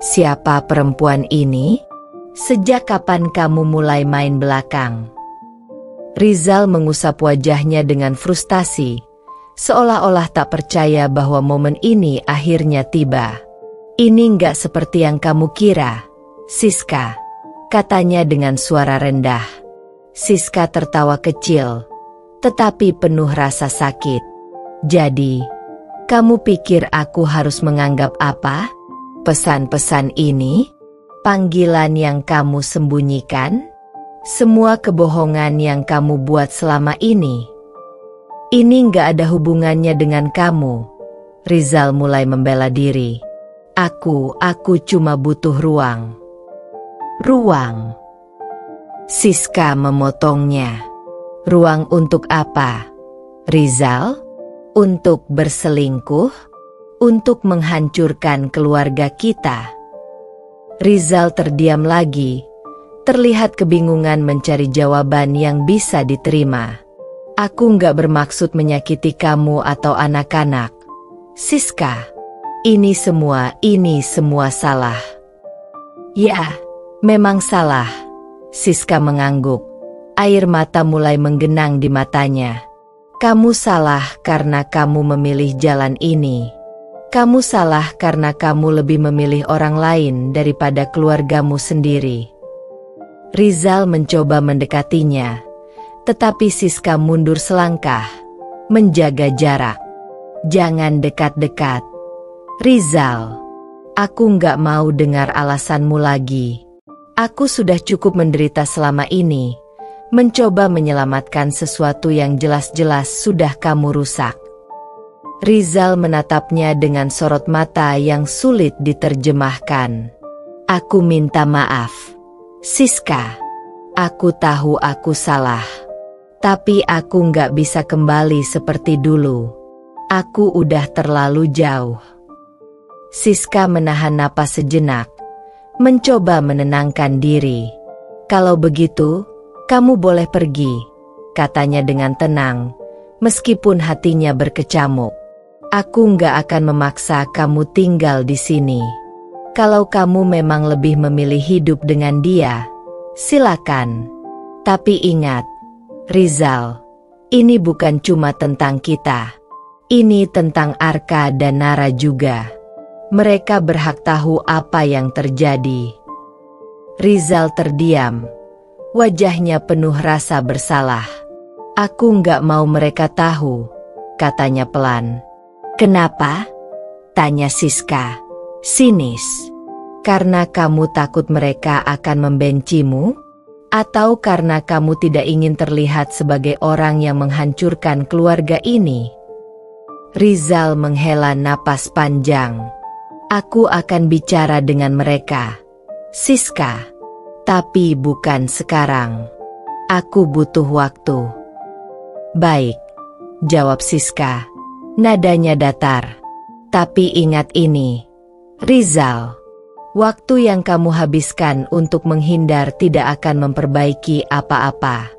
"Siapa perempuan ini? Sejak kapan kamu mulai main belakang?" Rizal mengusap wajahnya dengan frustasi, seolah-olah tak percaya bahwa momen ini akhirnya tiba. "Ini nggak seperti yang kamu kira, Siska," katanya dengan suara rendah. Siska tertawa kecil, tetapi penuh rasa sakit. "Jadi, kamu pikir aku harus menganggap apa? Pesan-pesan ini? Panggilan yang kamu sembunyikan? Semua kebohongan yang kamu buat selama ini? Ini nggak ada hubungannya dengan kamu." Rizal mulai membela diri. Aku cuma butuh ruang." "Ruang?" Siska memotongnya. "Ruang untuk apa, Rizal? Untuk berselingkuh? Untuk menghancurkan keluarga kita?" Rizal terdiam lagi, terlihat kebingungan mencari jawaban yang bisa diterima. "Aku nggak bermaksud menyakiti kamu atau anak-anak, Siska. Ini semua salah." "Ya, memang salah," Siska mengangguk. Air mata mulai menggenang di matanya. "Kamu salah karena kamu memilih jalan ini. Kamu salah karena kamu lebih memilih orang lain daripada keluargamu sendiri. Rizal mencoba mendekatinya, tetapi Siska mundur selangkah, menjaga jarak. Jangan dekat-dekat. Rizal, aku nggak mau dengar alasanmu lagi. Aku sudah cukup menderita selama ini, mencoba menyelamatkan sesuatu yang jelas-jelas sudah kamu rusak. Rizal menatapnya dengan sorot mata yang sulit diterjemahkan. Aku minta maaf, Siska. Aku tahu aku salah. Tapi aku nggak bisa kembali seperti dulu. Aku udah terlalu jauh. Siska menahan napas sejenak, mencoba menenangkan diri. Kalau begitu, kamu boleh pergi, katanya dengan tenang, meskipun hatinya berkecamuk. Aku nggak akan memaksa kamu tinggal di sini. Kalau kamu memang lebih memilih hidup dengan dia, silakan. Tapi ingat, Rizal, ini bukan cuma tentang kita. Ini tentang Arka dan Nara juga. Mereka berhak tahu apa yang terjadi. Rizal terdiam. Wajahnya penuh rasa bersalah. Aku nggak mau mereka tahu, katanya pelan. Kenapa? Tanya Siska, sinis. Karena kamu takut mereka akan membencimu? Atau karena kamu tidak ingin terlihat sebagai orang yang menghancurkan keluarga ini? Rizal menghela napas panjang. Aku akan bicara dengan mereka, Siska. Tapi bukan sekarang. Aku butuh waktu. Baik, jawab Siska. Nadanya datar. Tapi ingat ini, Rizal. Waktu yang kamu habiskan untuk menghindar tidak akan memperbaiki apa-apa.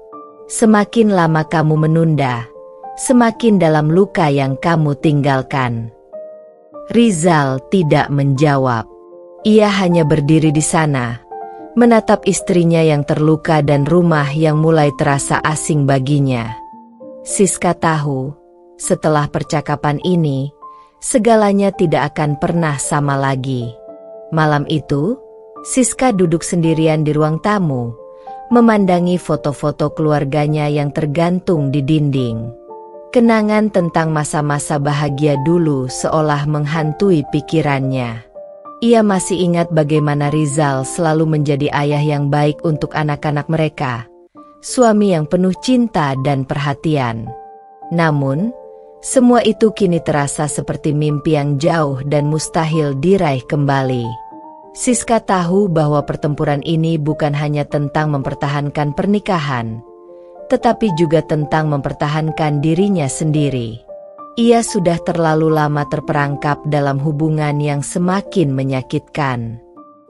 Semakin lama kamu menunda, semakin dalam luka yang kamu tinggalkan. Rizal tidak menjawab. Ia hanya berdiri di sana, menatap istrinya yang terluka dan rumah yang mulai terasa asing baginya. Siska tahu, setelah percakapan ini, segalanya tidak akan pernah sama lagi. Malam itu, Siska duduk sendirian di ruang tamu, memandangi foto-foto keluarganya yang tergantung di dinding. Kenangan tentang masa-masa bahagia dulu seolah menghantui pikirannya. Ia masih ingat bagaimana Rizal selalu menjadi ayah yang baik untuk anak-anak mereka, suami yang penuh cinta dan perhatian. Namun, semua itu kini terasa seperti mimpi yang jauh dan mustahil diraih kembali. Siska tahu bahwa pertempuran ini bukan hanya tentang mempertahankan pernikahan, tetapi juga tentang mempertahankan dirinya sendiri. Ia sudah terlalu lama terperangkap dalam hubungan yang semakin menyakitkan.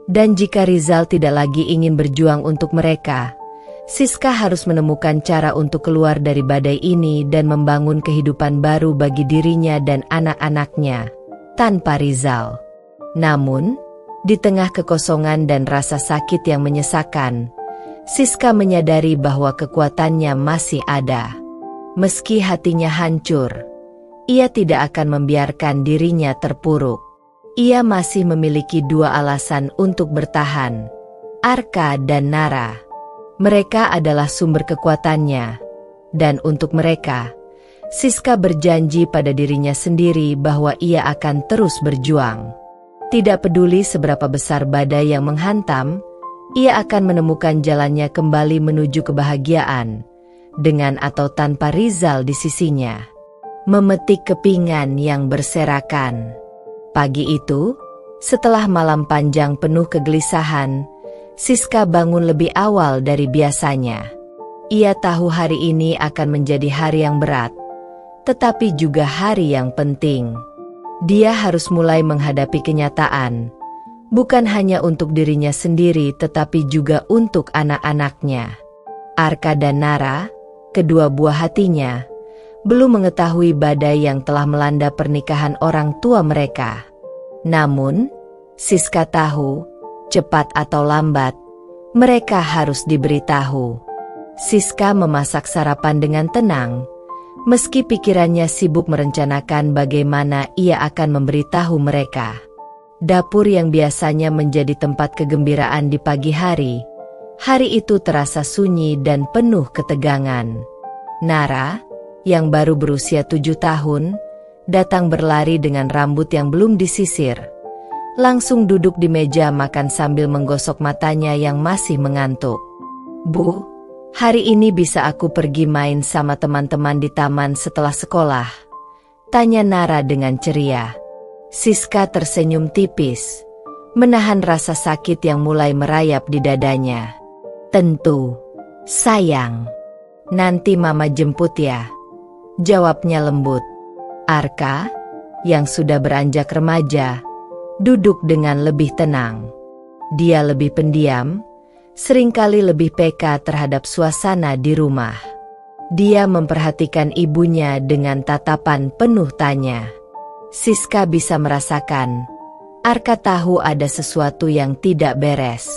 Dan jika Rizal tidak lagi ingin berjuang untuk mereka, Siska harus menemukan cara untuk keluar dari badai ini dan membangun kehidupan baru bagi dirinya dan anak-anaknya, tanpa Rizal. Namun, di tengah kekosongan dan rasa sakit yang menyesakan, Siska menyadari bahwa kekuatannya masih ada. Meski hatinya hancur, ia tidak akan membiarkan dirinya terpuruk. Ia masih memiliki dua alasan untuk bertahan, Arka dan Nara. Mereka adalah sumber kekuatannya, dan untuk mereka, Siska berjanji pada dirinya sendiri bahwa ia akan terus berjuang. Tidak peduli seberapa besar badai yang menghantam, ia akan menemukan jalannya kembali menuju kebahagiaan, dengan atau tanpa Rizal di sisinya. Memetik kepingan yang berserakan. Pagi itu, setelah malam panjang penuh kegelisahan, Siska bangun lebih awal dari biasanya. Ia tahu hari ini akan menjadi hari yang berat, tetapi juga hari yang penting. Dia harus mulai menghadapi kenyataan, bukan hanya untuk dirinya sendiri tetapi juga untuk anak-anaknya. Arka dan Nara, kedua buah hatinya, belum mengetahui badai yang telah melanda pernikahan orang tua mereka. Namun, Siska tahu, cepat atau lambat, mereka harus diberitahu. Siska memasak sarapan dengan tenang, Meski pikirannya sibuk merencanakan bagaimana ia akan memberitahu mereka. Dapur yang biasanya menjadi tempat kegembiraan di pagi hari itu terasa sunyi dan penuh ketegangan. Nara, yang baru berusia 7 tahun, datang berlari dengan rambut yang belum disisir. Langsung duduk di meja makan sambil menggosok matanya yang masih mengantuk. "Bu, hari ini bisa aku pergi main sama teman-teman di taman setelah sekolah?" tanya Nara dengan ceria. Siska tersenyum tipis, menahan rasa sakit yang mulai merayap di dadanya. "Tentu, sayang. Nanti Mama jemput ya," jawabnya lembut. Arka, yang sudah beranjak remaja, duduk dengan lebih tenang. Dia lebih pendiam, seringkali lebih peka terhadap suasana di rumah. Dia memperhatikan ibunya dengan tatapan penuh tanya. Siska bisa merasakan, Arka tahu ada sesuatu yang tidak beres.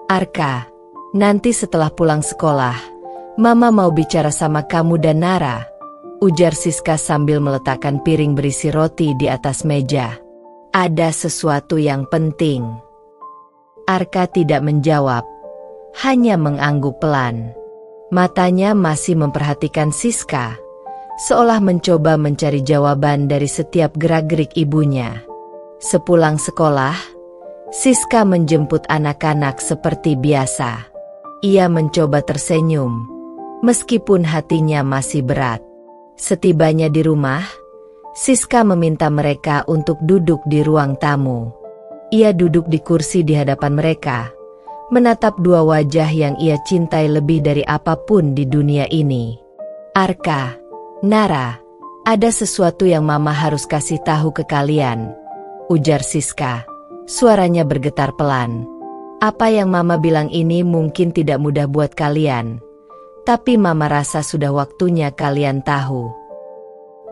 "Arka, nanti setelah pulang sekolah, Mama mau bicara sama kamu dan Nara," ujar Siska sambil meletakkan piring berisi roti di atas meja. "Ada sesuatu yang penting." Arka tidak menjawab, hanya mengangguk pelan. Matanya masih memperhatikan Siska, seolah mencoba mencari jawaban dari setiap gerak-gerik ibunya. Sepulang sekolah, Siska menjemput anak-anak seperti biasa. Ia mencoba tersenyum, meskipun hatinya masih berat. Setibanya di rumah, Siska meminta mereka untuk duduk di ruang tamu. Ia duduk di kursi di hadapan mereka, menatap dua wajah yang ia cintai lebih dari apapun di dunia ini. "Arka, Nara, ada sesuatu yang Mama harus kasih tahu ke kalian," ujar Siska. Suaranya bergetar pelan. "Apa yang Mama bilang ini mungkin tidak mudah buat kalian, tapi Mama rasa sudah waktunya kalian tahu."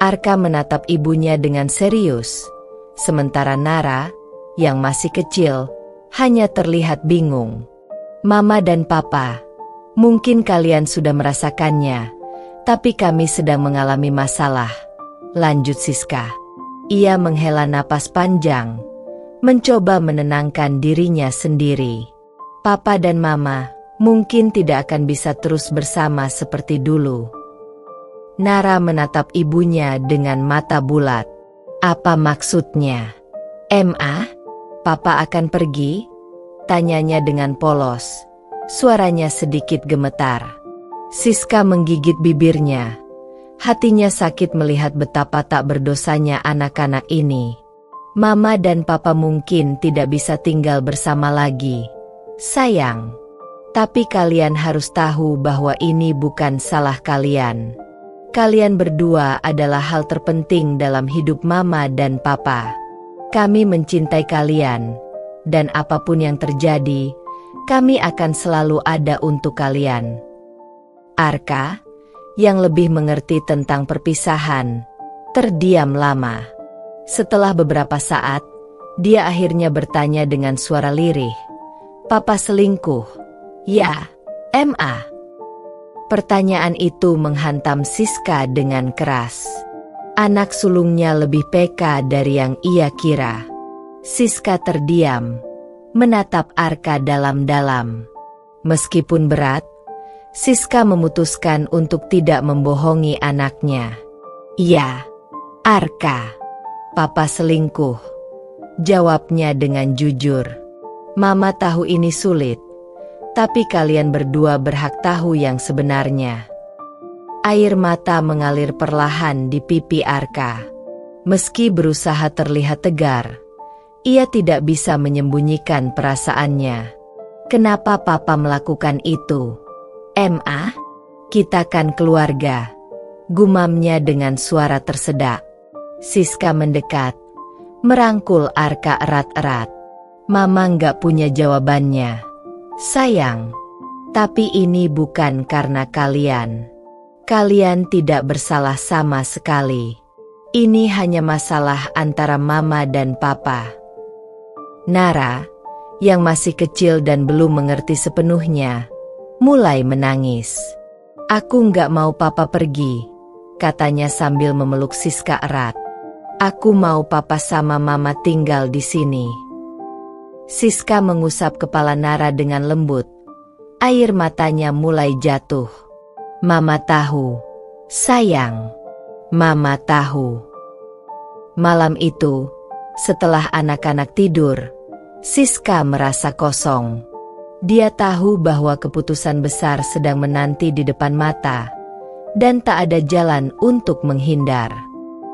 Arka menatap ibunya dengan serius, sementara Nara, yang masih kecil, hanya terlihat bingung. "Mama dan Papa, mungkin kalian sudah merasakannya, tapi kami sedang mengalami masalah," lanjut Siska. Ia menghela napas panjang, mencoba menenangkan dirinya sendiri. "Papa dan Mama mungkin tidak akan bisa terus bersama seperti dulu." Nara menatap ibunya dengan mata bulat. "Apa maksudnya?" "Ma, Papa akan pergi?" tanyanya dengan polos. Suaranya sedikit gemetar. Siska menggigit bibirnya. Hatinya sakit melihat betapa tak berdosanya anak-anak ini. "Mama dan Papa mungkin tidak bisa tinggal bersama lagi, sayang. Tapi kalian harus tahu bahwa ini bukan salah kalian. Kalian berdua adalah hal terpenting dalam hidup Mama dan Papa. Kami mencintai kalian, dan apapun yang terjadi, kami akan selalu ada untuk kalian." Arka, yang lebih mengerti tentang perpisahan, terdiam lama. Setelah beberapa saat, dia akhirnya bertanya dengan suara lirih, "Papa selingkuh?" "Ya, Ma." Pertanyaan itu menghantam Siska dengan keras. Anak sulungnya lebih peka dari yang ia kira. Siska terdiam, menatap Arka dalam-dalam. Meskipun berat, Siska memutuskan untuk tidak membohongi anaknya. "Iya, Arka, Papa selingkuh," jawabnya dengan jujur. "Mama tahu ini sulit, tapi kalian berdua berhak tahu yang sebenarnya." Air mata mengalir perlahan di pipi Arka. Meski berusaha terlihat tegar, ia tidak bisa menyembunyikan perasaannya. "Kenapa Papa melakukan itu?" "Ma, kita kan keluarga," gumamnya dengan suara tersedak. Siska mendekat, merangkul Arka erat-erat. "Mama nggak punya jawabannya, sayang. Tapi ini bukan karena kalian. Kalian tidak bersalah sama sekali. Ini hanya masalah antara Mama dan Papa." Nara, yang masih kecil dan belum mengerti sepenuhnya, mulai menangis. "Aku nggak mau Papa pergi," katanya sambil memeluk Siska erat. Aku mau papa sama mama tinggal di sini. Siska mengusap kepala Nara dengan lembut. Air matanya mulai jatuh. Mama tahu. Sayang. Mama tahu. Malam itu, setelah anak-anak tidur, Siska merasa kosong. Dia tahu bahwa keputusan besar sedang menanti di depan mata, dan tak ada jalan untuk menghindar.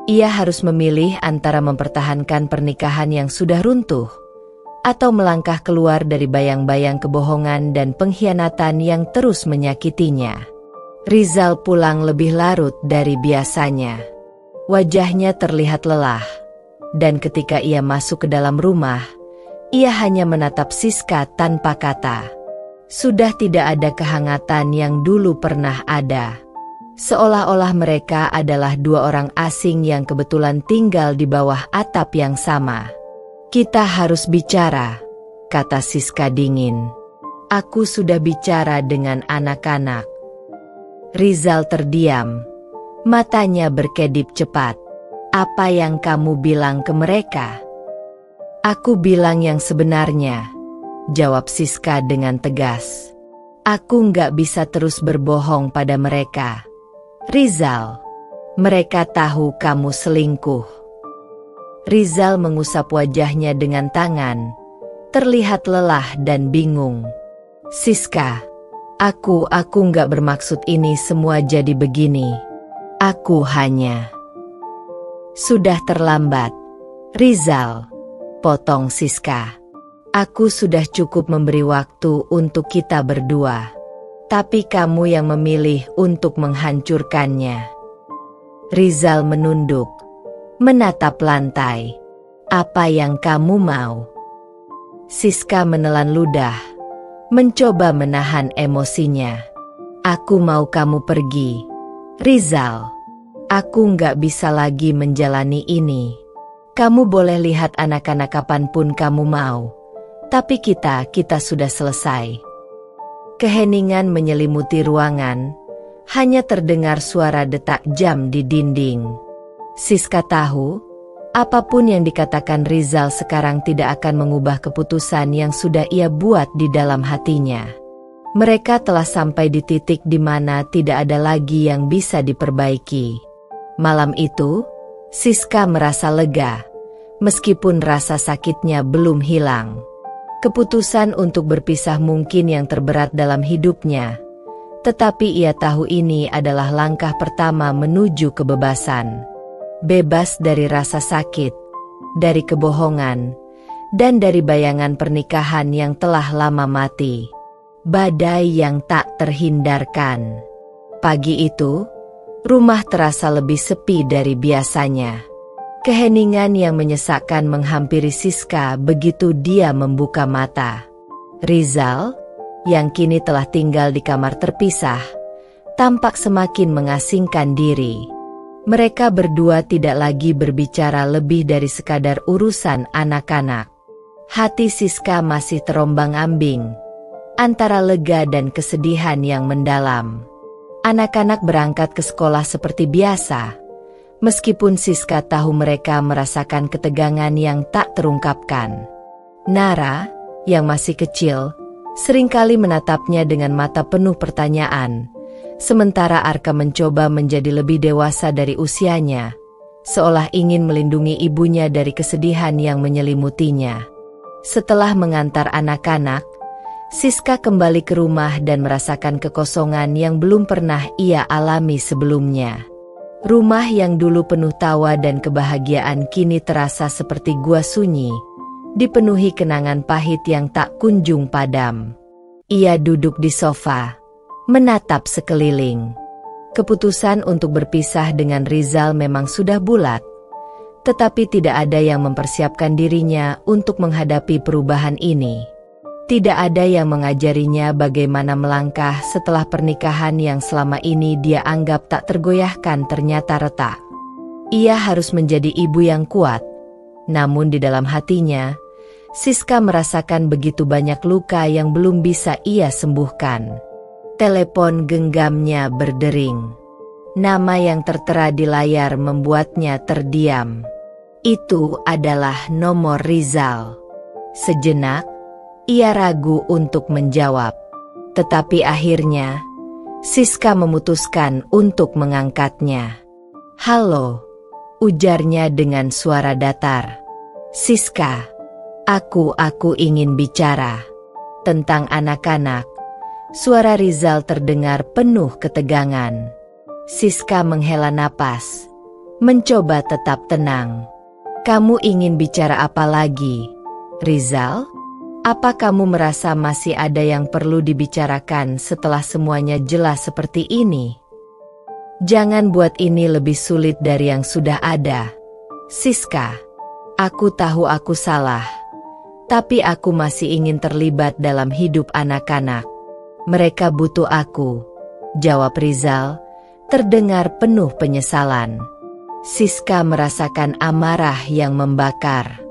Ia harus memilih antara mempertahankan pernikahan yang sudah runtuh, atau melangkah keluar dari bayang-bayang kebohongan dan pengkhianatan yang terus menyakitinya. Rizal pulang lebih larut dari biasanya. Wajahnya terlihat lelah, dan ketika ia masuk ke dalam rumah, ia hanya menatap Siska tanpa kata. Sudah tidak ada kehangatan yang dulu pernah ada. Seolah-olah mereka adalah dua orang asing yang kebetulan tinggal di bawah atap yang sama. Kita harus bicara, kata Siska dingin. Aku sudah bicara dengan anak-anak. Rizal terdiam. Matanya berkedip cepat. Apa yang kamu bilang ke mereka? Aku bilang yang sebenarnya, jawab Siska dengan tegas. Aku nggak bisa terus berbohong pada mereka. Rizal, mereka tahu kamu selingkuh. Rizal mengusap wajahnya dengan tangan, terlihat lelah dan bingung. Siska, aku nggak bermaksud ini semua jadi begini. Aku hanya... Sudah terlambat. Rizal, potong Siska. Aku sudah cukup memberi waktu untuk kita berdua. Tapi kamu yang memilih untuk menghancurkannya. Rizal menunduk, menatap lantai. Apa yang kamu mau? Siska menelan ludah, mencoba menahan emosinya. Aku mau kamu pergi. Rizal, aku nggak bisa lagi menjalani ini. Kamu boleh lihat anak-anak kapanpun kamu mau. Tapi kita sudah selesai. Keheningan menyelimuti ruangan, hanya terdengar suara detak jam di dinding. Siska tahu, apapun yang dikatakan Rizal sekarang tidak akan mengubah keputusan yang sudah ia buat di dalam hatinya. Mereka telah sampai di titik di mana tidak ada lagi yang bisa diperbaiki. Malam itu, Siska merasa lega, meskipun rasa sakitnya belum hilang. Keputusan untuk berpisah mungkin yang terberat dalam hidupnya, tetapi ia tahu ini adalah langkah pertama menuju kebebasan. Bebas dari rasa sakit, dari kebohongan, dan dari bayangan pernikahan yang telah lama mati. Badai yang tak terhindarkan. Pagi itu, rumah terasa lebih sepi dari biasanya. Keheningan yang menyesakkan menghampiri Siska begitu dia membuka mata. Rizal, yang kini telah tinggal di kamar terpisah, tampak semakin mengasingkan diri. Mereka berdua tidak lagi berbicara lebih dari sekadar urusan anak-anak. Hati Siska masih terombang-ambing, antara lega dan kesedihan yang mendalam. Anak-anak berangkat ke sekolah seperti biasa. Meskipun Siska tahu mereka merasakan ketegangan yang tak terungkapkan. Nara, yang masih kecil, seringkali menatapnya dengan mata penuh pertanyaan, sementara Arka mencoba menjadi lebih dewasa dari usianya, seolah ingin melindungi ibunya dari kesedihan yang menyelimutinya. Setelah mengantar anak-anak, Siska kembali ke rumah dan merasakan kekosongan yang belum pernah ia alami sebelumnya. Rumah yang dulu penuh tawa dan kebahagiaan kini terasa seperti gua sunyi, dipenuhi kenangan pahit yang tak kunjung padam. Ia duduk di sofa, menatap sekeliling. Keputusan untuk berpisah dengan Rizal memang sudah bulat, tetapi tidak ada yang mempersiapkan dirinya untuk menghadapi perubahan ini. Tidak ada yang mengajarinya bagaimana melangkah setelah pernikahan yang selama ini dia anggap tak tergoyahkan ternyata retak. Ia harus menjadi ibu yang kuat. Namun di dalam hatinya, Siska merasakan begitu banyak luka yang belum bisa ia sembuhkan. Telepon genggamnya berdering. Nama yang tertera di layar membuatnya terdiam. Itu adalah nomor Rizal. Sejenak, ia ragu untuk menjawab. Tetapi akhirnya, Siska memutuskan untuk mengangkatnya. "Halo," ujarnya dengan suara datar. "Siska, aku ingin bicara tentang anak-anak." Suara Rizal terdengar penuh ketegangan. Siska menghela napas, mencoba tetap tenang. "Kamu ingin bicara apa lagi, Rizal? Apa kamu merasa masih ada yang perlu dibicarakan setelah semuanya jelas seperti ini? Jangan buat ini lebih sulit dari yang sudah ada, Siska. Aku tahu aku salah, tapi aku masih ingin terlibat dalam hidup anak-anak. Mereka butuh aku," jawab Rizal, terdengar penuh penyesalan. Siska merasakan amarah yang membakar.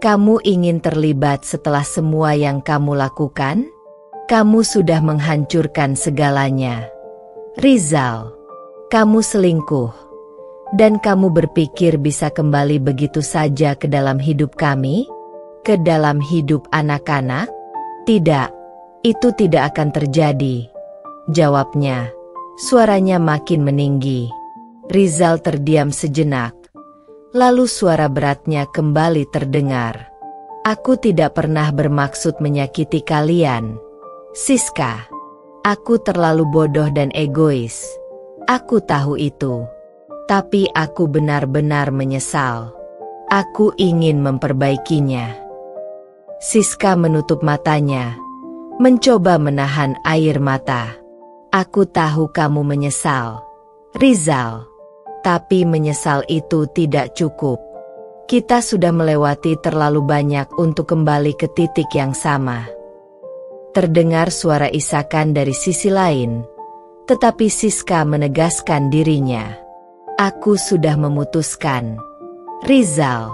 "Kamu ingin terlibat setelah semua yang kamu lakukan? Kamu sudah menghancurkan segalanya. Rizal, kamu selingkuh. Dan kamu berpikir bisa kembali begitu saja ke dalam hidup kami? Ke dalam hidup anak-anak? Tidak. Itu tidak akan terjadi," jawabnya. Suaranya makin meninggi. Rizal terdiam sejenak. Lalu suara beratnya kembali terdengar. "Aku tidak pernah bermaksud menyakiti kalian, Siska. Aku terlalu bodoh dan egois. Aku tahu itu. Tapi aku benar-benar menyesal. Aku ingin memperbaikinya." Siska menutup matanya, mencoba menahan air mata. "Aku tahu kamu menyesal, Rizal. Tapi menyesal itu tidak cukup. Kita sudah melewati terlalu banyak untuk kembali ke titik yang sama." Terdengar suara isakan dari sisi lain, tetapi Siska menegaskan dirinya. "Aku sudah memutuskan, Rizal.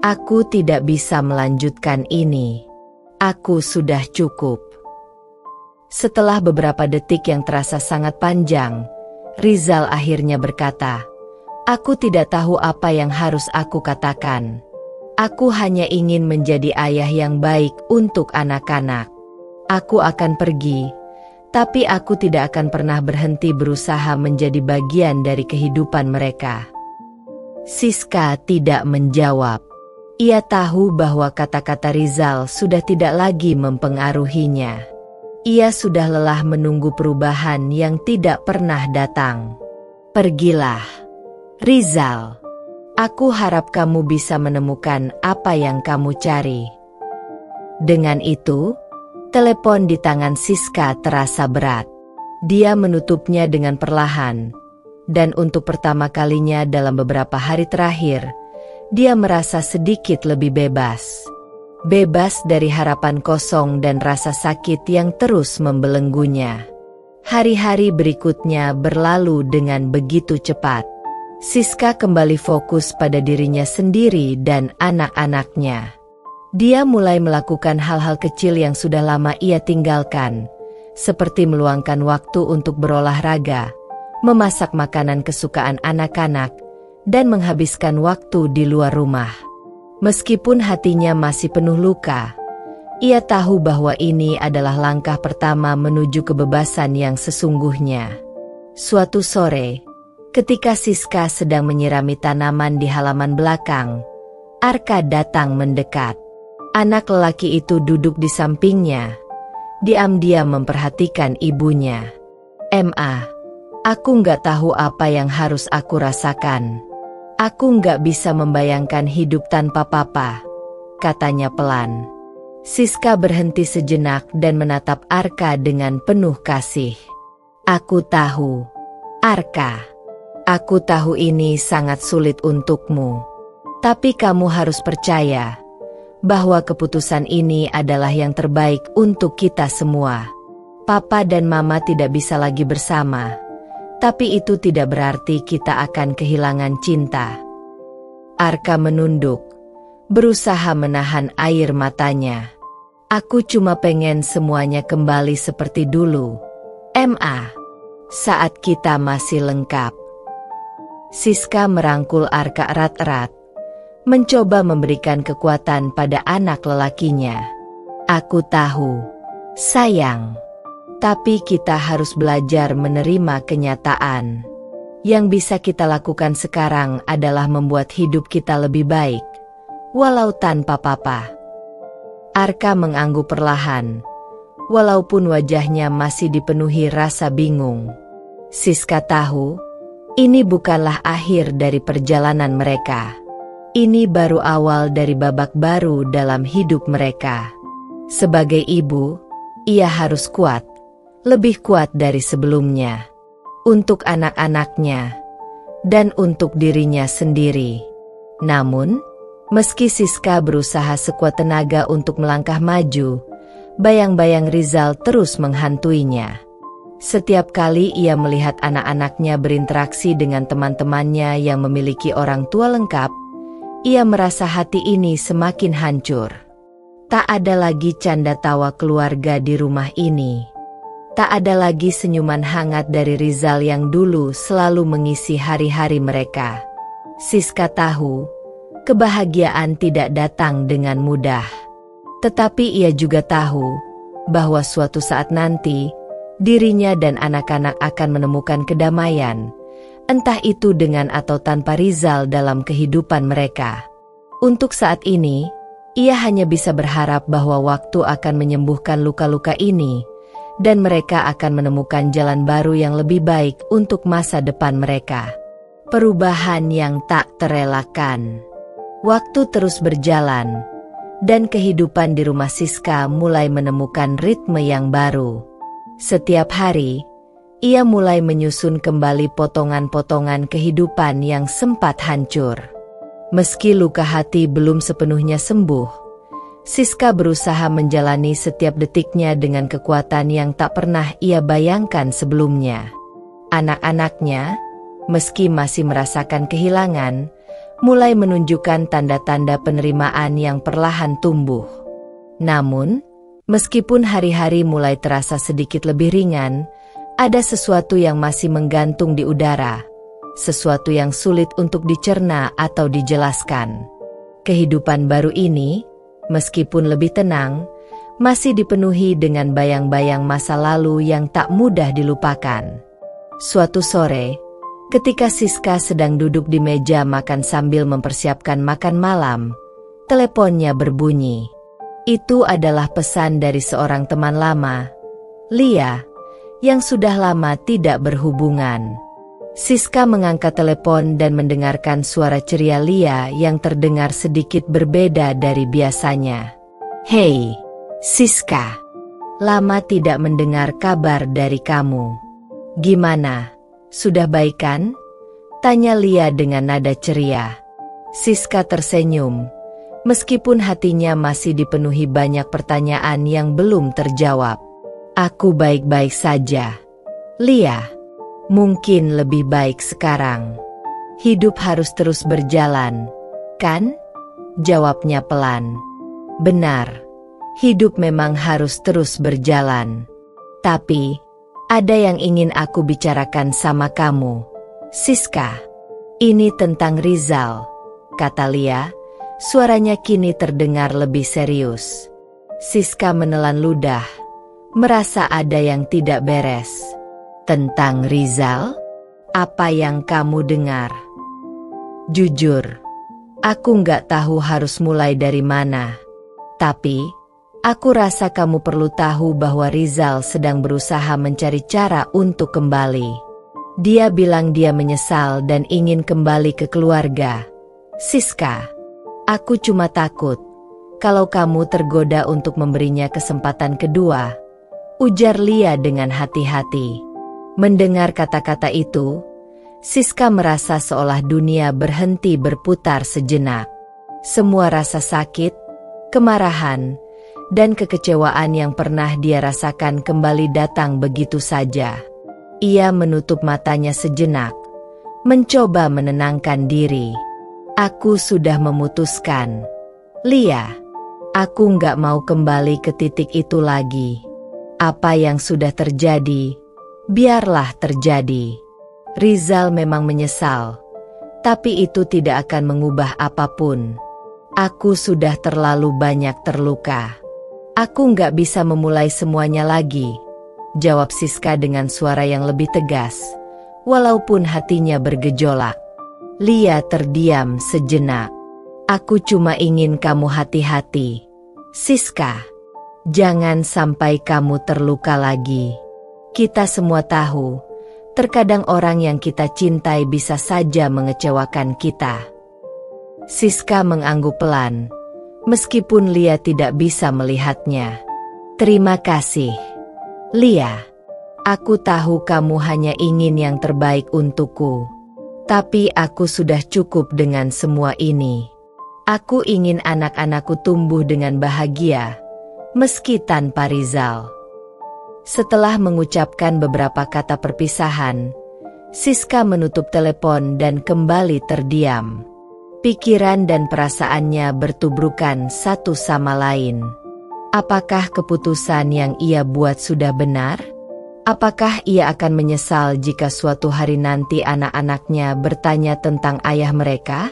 Aku tidak bisa melanjutkan ini. Aku sudah cukup." Setelah beberapa detik yang terasa sangat panjang, Rizal akhirnya berkata, "Aku tidak tahu apa yang harus aku katakan. Aku hanya ingin menjadi ayah yang baik untuk anak-anak. Aku akan pergi, tapi aku tidak akan pernah berhenti berusaha menjadi bagian dari kehidupan mereka." Siska tidak menjawab. Ia tahu bahwa kata-kata Rizal sudah tidak lagi mempengaruhinya. Ia sudah lelah menunggu perubahan yang tidak pernah datang. "Pergilah, Rizal. Aku harap kamu bisa menemukan apa yang kamu cari." Dengan itu, telepon di tangan Siska terasa berat. Dia menutupnya dengan perlahan, dan untuk pertama kalinya dalam beberapa hari terakhir, dia merasa sedikit lebih bebas. Bebas dari harapan kosong dan rasa sakit yang terus membelenggunya. Hari-hari berikutnya berlalu dengan begitu cepat. Siska kembali fokus pada dirinya sendiri dan anak-anaknya. Dia mulai melakukan hal-hal kecil yang sudah lama ia tinggalkan, seperti meluangkan waktu untuk berolahraga, memasak makanan kesukaan anak-anak, dan menghabiskan waktu di luar rumah. Meskipun hatinya masih penuh luka, ia tahu bahwa ini adalah langkah pertama menuju kebebasan yang sesungguhnya. Suatu sore, ketika Siska sedang menyirami tanaman di halaman belakang, Arka datang mendekat. Anak lelaki itu duduk di sampingnya, diam-diam memperhatikan ibunya. "Ma, aku nggak tahu apa yang harus aku rasakan. Aku nggak bisa membayangkan hidup tanpa papa," katanya pelan. Siska berhenti sejenak dan menatap Arka dengan penuh kasih. "Aku tahu, Arka. Aku tahu ini sangat sulit untukmu. Tapi kamu harus percaya bahwa keputusan ini adalah yang terbaik untuk kita semua. Papa dan Mama tidak bisa lagi bersama. Tapi itu tidak berarti kita akan kehilangan cinta." Arka menunduk, berusaha menahan air matanya. "Aku cuma pengen semuanya kembali seperti dulu, Ma. Saat kita masih lengkap." Siska merangkul Arka erat-erat, mencoba memberikan kekuatan pada anak lelakinya. Aku tahu, sayang. Tapi kita harus belajar menerima kenyataan. Yang bisa kita lakukan sekarang adalah membuat hidup kita lebih baik, walau tanpa papa. Arka mengangguk perlahan, walaupun wajahnya masih dipenuhi rasa bingung. Siska tahu, ini bukanlah akhir dari perjalanan mereka. Ini baru awal dari babak baru dalam hidup mereka. Sebagai ibu, ia harus kuat, lebih kuat dari sebelumnya. Untuk anak-anaknya, dan untuk dirinya sendiri. Namun, meski Siska berusaha sekuat tenaga untuk melangkah maju, bayang-bayang Rizal terus menghantuinya. Setiap kali ia melihat anak-anaknya berinteraksi dengan teman-temannya yang memiliki orang tua lengkap, ia merasa hati ini semakin hancur. Tak ada lagi canda tawa keluarga di rumah ini. Tak ada lagi senyuman hangat dari Rizal yang dulu selalu mengisi hari-hari mereka. Siska tahu, kebahagiaan tidak datang dengan mudah. Tetapi ia juga tahu, bahwa suatu saat nanti, dirinya dan anak-anak akan menemukan kedamaian, entah itu dengan atau tanpa Rizal dalam kehidupan mereka. Untuk saat ini, ia hanya bisa berharap bahwa waktu akan menyembuhkan luka-luka ini, dan mereka akan menemukan jalan baru yang lebih baik untuk masa depan mereka. Perubahan yang tak terelakkan. Waktu terus berjalan, dan kehidupan di rumah Siska mulai menemukan ritme yang baru. Setiap hari, ia mulai menyusun kembali potongan-potongan kehidupan yang sempat hancur. Meski luka hati belum sepenuhnya sembuh, Siska berusaha menjalani setiap detiknya dengan kekuatan yang tak pernah ia bayangkan sebelumnya. Anak-anaknya, meski masih merasakan kehilangan, mulai menunjukkan tanda-tanda penerimaan yang perlahan tumbuh. Namun, meskipun hari-hari mulai terasa sedikit lebih ringan, ada sesuatu yang masih menggantung di udara, sesuatu yang sulit untuk dicerna atau dijelaskan. Kehidupan baru ini, meskipun lebih tenang, masih dipenuhi dengan bayang-bayang masa lalu yang tak mudah dilupakan. Suatu sore, ketika Siska sedang duduk di meja makan sambil mempersiapkan makan malam, teleponnya berbunyi. Itu adalah pesan dari seorang teman lama, Lia, yang sudah lama tidak berhubungan. Siska mengangkat telepon dan mendengarkan suara ceria Lia yang terdengar sedikit berbeda dari biasanya. "Hei, Siska. Lama tidak mendengar kabar dari kamu. Gimana, sudah baik kan?" tanya Lia dengan nada ceria. Siska tersenyum, meskipun hatinya masih dipenuhi banyak pertanyaan yang belum terjawab. "Aku baik-baik saja, Lia. Mungkin lebih baik sekarang. Hidup harus terus berjalan, kan?" jawabnya pelan. "Benar, hidup memang harus terus berjalan. Tapi, ada yang ingin aku bicarakan sama kamu, Siska. Ini tentang Rizal," kata Lia, suaranya kini terdengar lebih serius. Siska menelan ludah, merasa ada yang tidak beres. "Tentang Rizal? Apa yang kamu dengar?" "Jujur, aku nggak tahu harus mulai dari mana. Tapi, aku rasa kamu perlu tahu bahwa Rizal sedang berusaha mencari cara untuk kembali. Dia bilang dia menyesal dan ingin kembali ke keluarga. Siska, aku cuma takut kalau kamu tergoda untuk memberinya kesempatan kedua," ujar Lia dengan hati-hati. Mendengar kata-kata itu, Siska merasa seolah dunia berhenti berputar sejenak. Semua rasa sakit, kemarahan, dan kekecewaan yang pernah dia rasakan kembali datang begitu saja. Ia menutup matanya sejenak, mencoba menenangkan diri. "Aku sudah memutuskan, Lia. Aku nggak mau kembali ke titik itu lagi. Apa yang sudah terjadi, biarlah terjadi. Rizal memang menyesal, Tapi itu tidak akan mengubah apapun. Aku sudah terlalu banyak terluka. Aku nggak bisa memulai semuanya lagi, jawab Siska dengan suara yang lebih tegas, walaupun hatinya bergejolak. Lia terdiam sejenak. Aku cuma ingin kamu hati-hati, Siska. Jangan sampai kamu terluka lagi. Kita semua tahu, terkadang orang yang kita cintai bisa saja mengecewakan kita. Siska mengangguk pelan, meskipun Lia tidak bisa melihatnya. Terima kasih, Lia. Aku tahu kamu hanya ingin yang terbaik untukku. Tapi aku sudah cukup dengan semua ini. Aku ingin anak-anakku tumbuh dengan bahagia, meski tanpa Rizal. Setelah mengucapkan beberapa kata perpisahan, Siska menutup telepon dan kembali terdiam. Pikiran dan perasaannya bertubrukan satu sama lain. Apakah keputusan yang ia buat sudah benar? Apakah ia akan menyesal jika suatu hari nanti anak-anaknya bertanya tentang ayah mereka?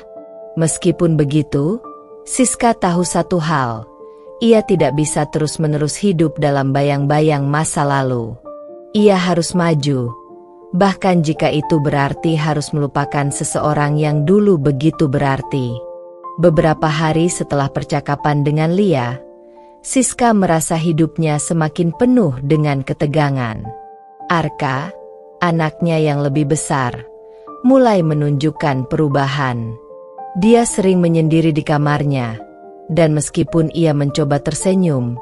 Meskipun begitu, Siska tahu satu hal. Ia tidak bisa terus-menerus hidup dalam bayang-bayang masa lalu. Ia harus maju. Bahkan jika itu berarti harus melupakan seseorang yang dulu begitu berarti. Beberapa hari setelah percakapan dengan Lia, Siska merasa hidupnya semakin penuh dengan ketegangan. Arka, anaknya yang lebih besar, mulai menunjukkan perubahan. Dia sering menyendiri di kamarnya, dan meskipun ia mencoba tersenyum,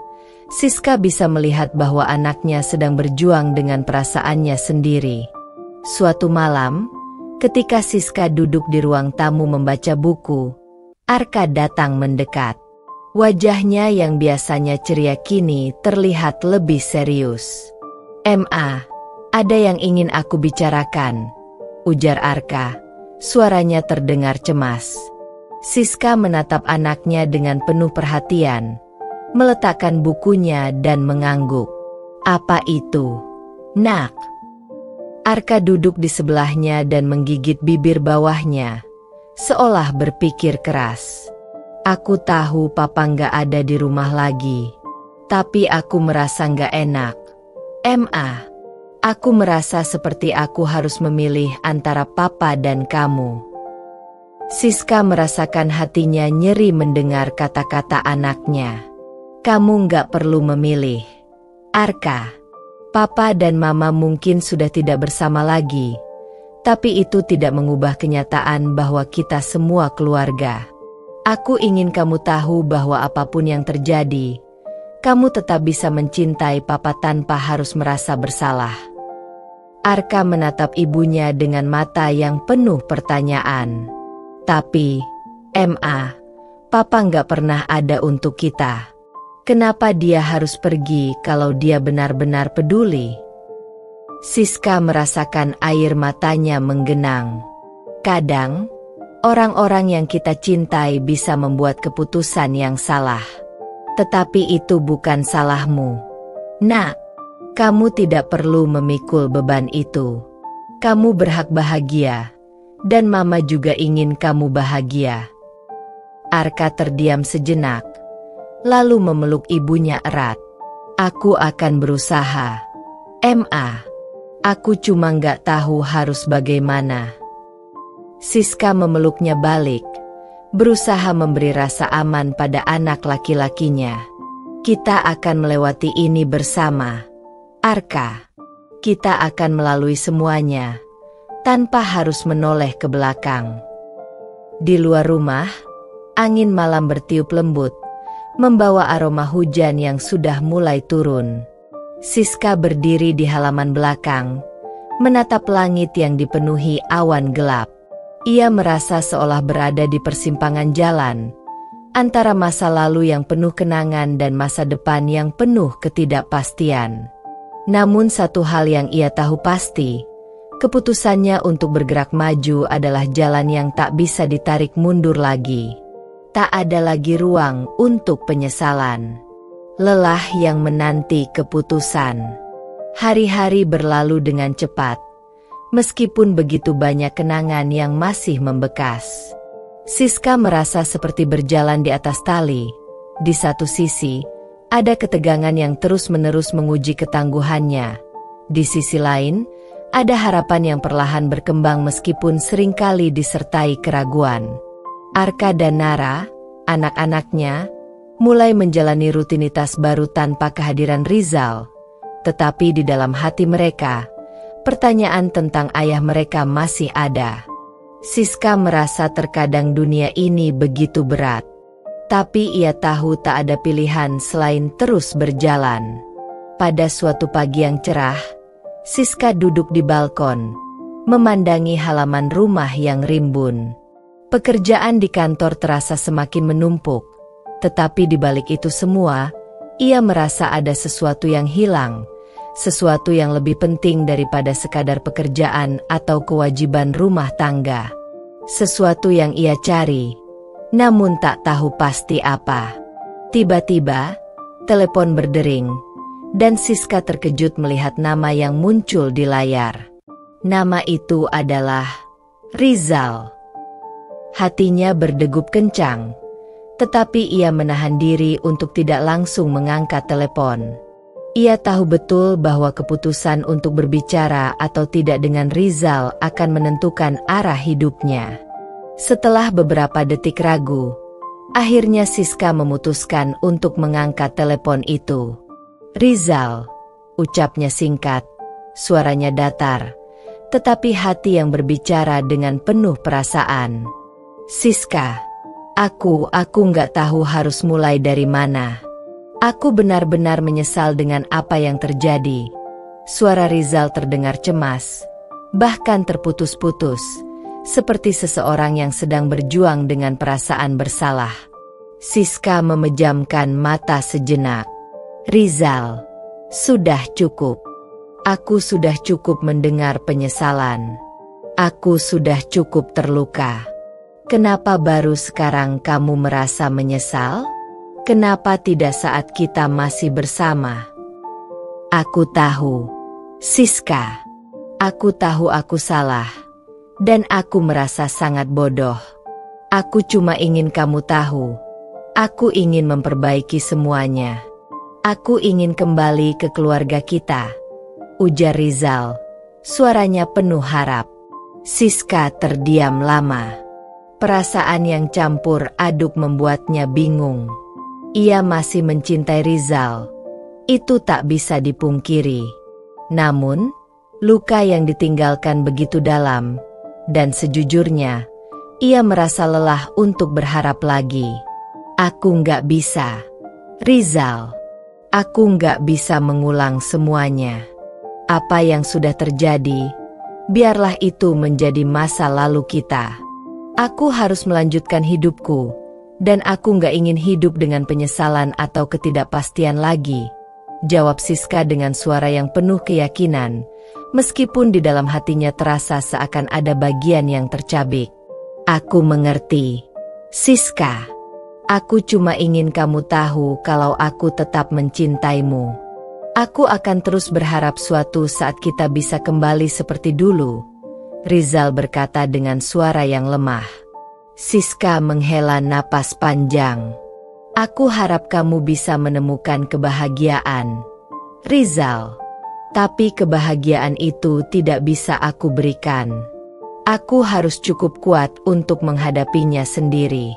Siska bisa melihat bahwa anaknya sedang berjuang dengan perasaannya sendiri. Suatu malam, ketika Siska duduk di ruang tamu membaca buku, Arka datang mendekat. Wajahnya yang biasanya ceria kini terlihat lebih serius. "Ma, ada yang ingin aku bicarakan," ujar Arka. Suaranya terdengar cemas. Siska menatap anaknya dengan penuh perhatian, meletakkan bukunya dan mengangguk. "Apa itu, Nak?" Arka duduk di sebelahnya dan menggigit bibir bawahnya, seolah berpikir keras. "Aku tahu papa nggak ada di rumah lagi, tapi aku merasa nggak enak. Ma, aku merasa seperti aku harus memilih antara papa dan kamu." Siska merasakan hatinya nyeri mendengar kata-kata anaknya. "Kamu nggak perlu memilih, Arka. Papa dan Mama mungkin sudah tidak bersama lagi, tapi itu tidak mengubah kenyataan bahwa kita semua keluarga. Aku ingin kamu tahu bahwa apapun yang terjadi, kamu tetap bisa mencintai Papa tanpa harus merasa bersalah." Arka menatap ibunya dengan mata yang penuh pertanyaan. "Tapi, Ma, Papa nggak pernah ada untuk kita. Kenapa dia harus pergi kalau dia benar-benar peduli?" Siska merasakan air matanya menggenang. Kadang, orang-orang yang kita cintai bisa membuat keputusan yang salah. Tetapi itu bukan salahmu, Nak. Kamu tidak perlu memikul beban itu. Kamu berhak bahagia, dan Mama juga ingin kamu bahagia. Arka terdiam sejenak, lalu memeluk ibunya erat. "Aku akan berusaha, Ma. Aku cuma nggak tahu harus bagaimana." Siska memeluknya balik, berusaha memberi rasa aman pada anak laki-lakinya. "Kita akan melewati ini bersama, Arka. Kita akan melalui semuanya, tanpa harus menoleh ke belakang." Di luar rumah, angin malam bertiup lembut, membawa aroma hujan yang sudah mulai turun. Siska berdiri di halaman belakang, menatap langit yang dipenuhi awan gelap. Ia merasa seolah berada di persimpangan jalan, antara masa lalu yang penuh kenangan dan masa depan yang penuh ketidakpastian. Namun satu hal yang ia tahu pasti, keputusannya untuk bergerak maju adalah jalan yang tak bisa ditarik mundur lagi. Tak ada lagi ruang untuk penyesalan. Lelah yang menanti keputusan. Hari-hari berlalu dengan cepat, Meskipun begitu banyak kenangan yang masih membekas. Siska merasa seperti berjalan di atas tali. Di satu sisi, ada ketegangan yang terus-menerus menguji ketangguhannya. Di sisi lain, ada harapan yang perlahan berkembang meskipun seringkali disertai keraguan. Arka dan Nara, anak-anaknya, mulai menjalani rutinitas baru tanpa kehadiran Rizal. Tetapi di dalam hati mereka, pertanyaan tentang ayah mereka masih ada. Siska merasa terkadang dunia ini begitu berat. Tapi ia tahu tak ada pilihan selain terus berjalan. Pada suatu pagi yang cerah, Siska duduk di balkon, memandangi halaman rumah yang rimbun. Pekerjaan di kantor terasa semakin menumpuk, tetapi di balik itu semua, ia merasa ada sesuatu yang hilang, sesuatu yang lebih penting daripada sekadar pekerjaan atau kewajiban rumah tangga. Sesuatu yang ia cari, namun tak tahu pasti apa. Tiba-tiba, telepon berdering, dan Siska terkejut melihat nama yang muncul di layar. Nama itu adalah Rizal. Hatinya berdegup kencang, tetapi ia menahan diri untuk tidak langsung mengangkat telepon. Ia tahu betul bahwa keputusan untuk berbicara atau tidak dengan Rizal akan menentukan arah hidupnya. Setelah beberapa detik ragu, akhirnya Siska memutuskan untuk mengangkat telepon itu. Rizal, ucapnya singkat, suaranya datar, tetapi hati yang berbicara dengan penuh perasaan. Siska, aku nggak tahu harus mulai dari mana. Aku benar-benar menyesal dengan apa yang terjadi. Suara Rizal terdengar cemas, bahkan terputus-putus, seperti seseorang yang sedang berjuang dengan perasaan bersalah. Siska memejamkan mata sejenak. Rizal, sudah cukup. Aku sudah cukup mendengar penyesalan. Aku sudah cukup terluka. Kenapa baru sekarang kamu merasa menyesal? Kenapa tidak saat kita masih bersama? Aku tahu, Siska. Aku tahu aku salah. Dan aku merasa sangat bodoh. Aku cuma ingin kamu tahu. Aku ingin memperbaiki semuanya. Aku ingin kembali ke keluarga kita, ujar Rizal. Suaranya penuh harap. Siska terdiam lama. Perasaan yang campur aduk membuatnya bingung. Ia masih mencintai Rizal. Itu tak bisa dipungkiri. Namun, luka yang ditinggalkan begitu dalam. Dan sejujurnya, ia merasa lelah untuk berharap lagi. Aku nggak bisa. Rizal. Aku nggak bisa mengulang semuanya. Apa yang sudah terjadi, biarlah itu menjadi masa lalu kita. Aku harus melanjutkan hidupku, dan aku nggak ingin hidup dengan penyesalan atau ketidakpastian lagi, jawab Siska dengan suara yang penuh keyakinan, meskipun di dalam hatinya terasa seakan ada bagian yang tercabik. Aku mengerti, Siska. Aku cuma ingin kamu tahu kalau aku tetap mencintaimu. Aku akan terus berharap suatu saat kita bisa kembali seperti dulu, Rizal berkata dengan suara yang lemah. Siska menghela napas panjang. Aku harap kamu bisa menemukan kebahagiaan, Rizal. Tapi kebahagiaan itu tidak bisa aku berikan. Aku harus cukup kuat untuk menghadapinya sendiri.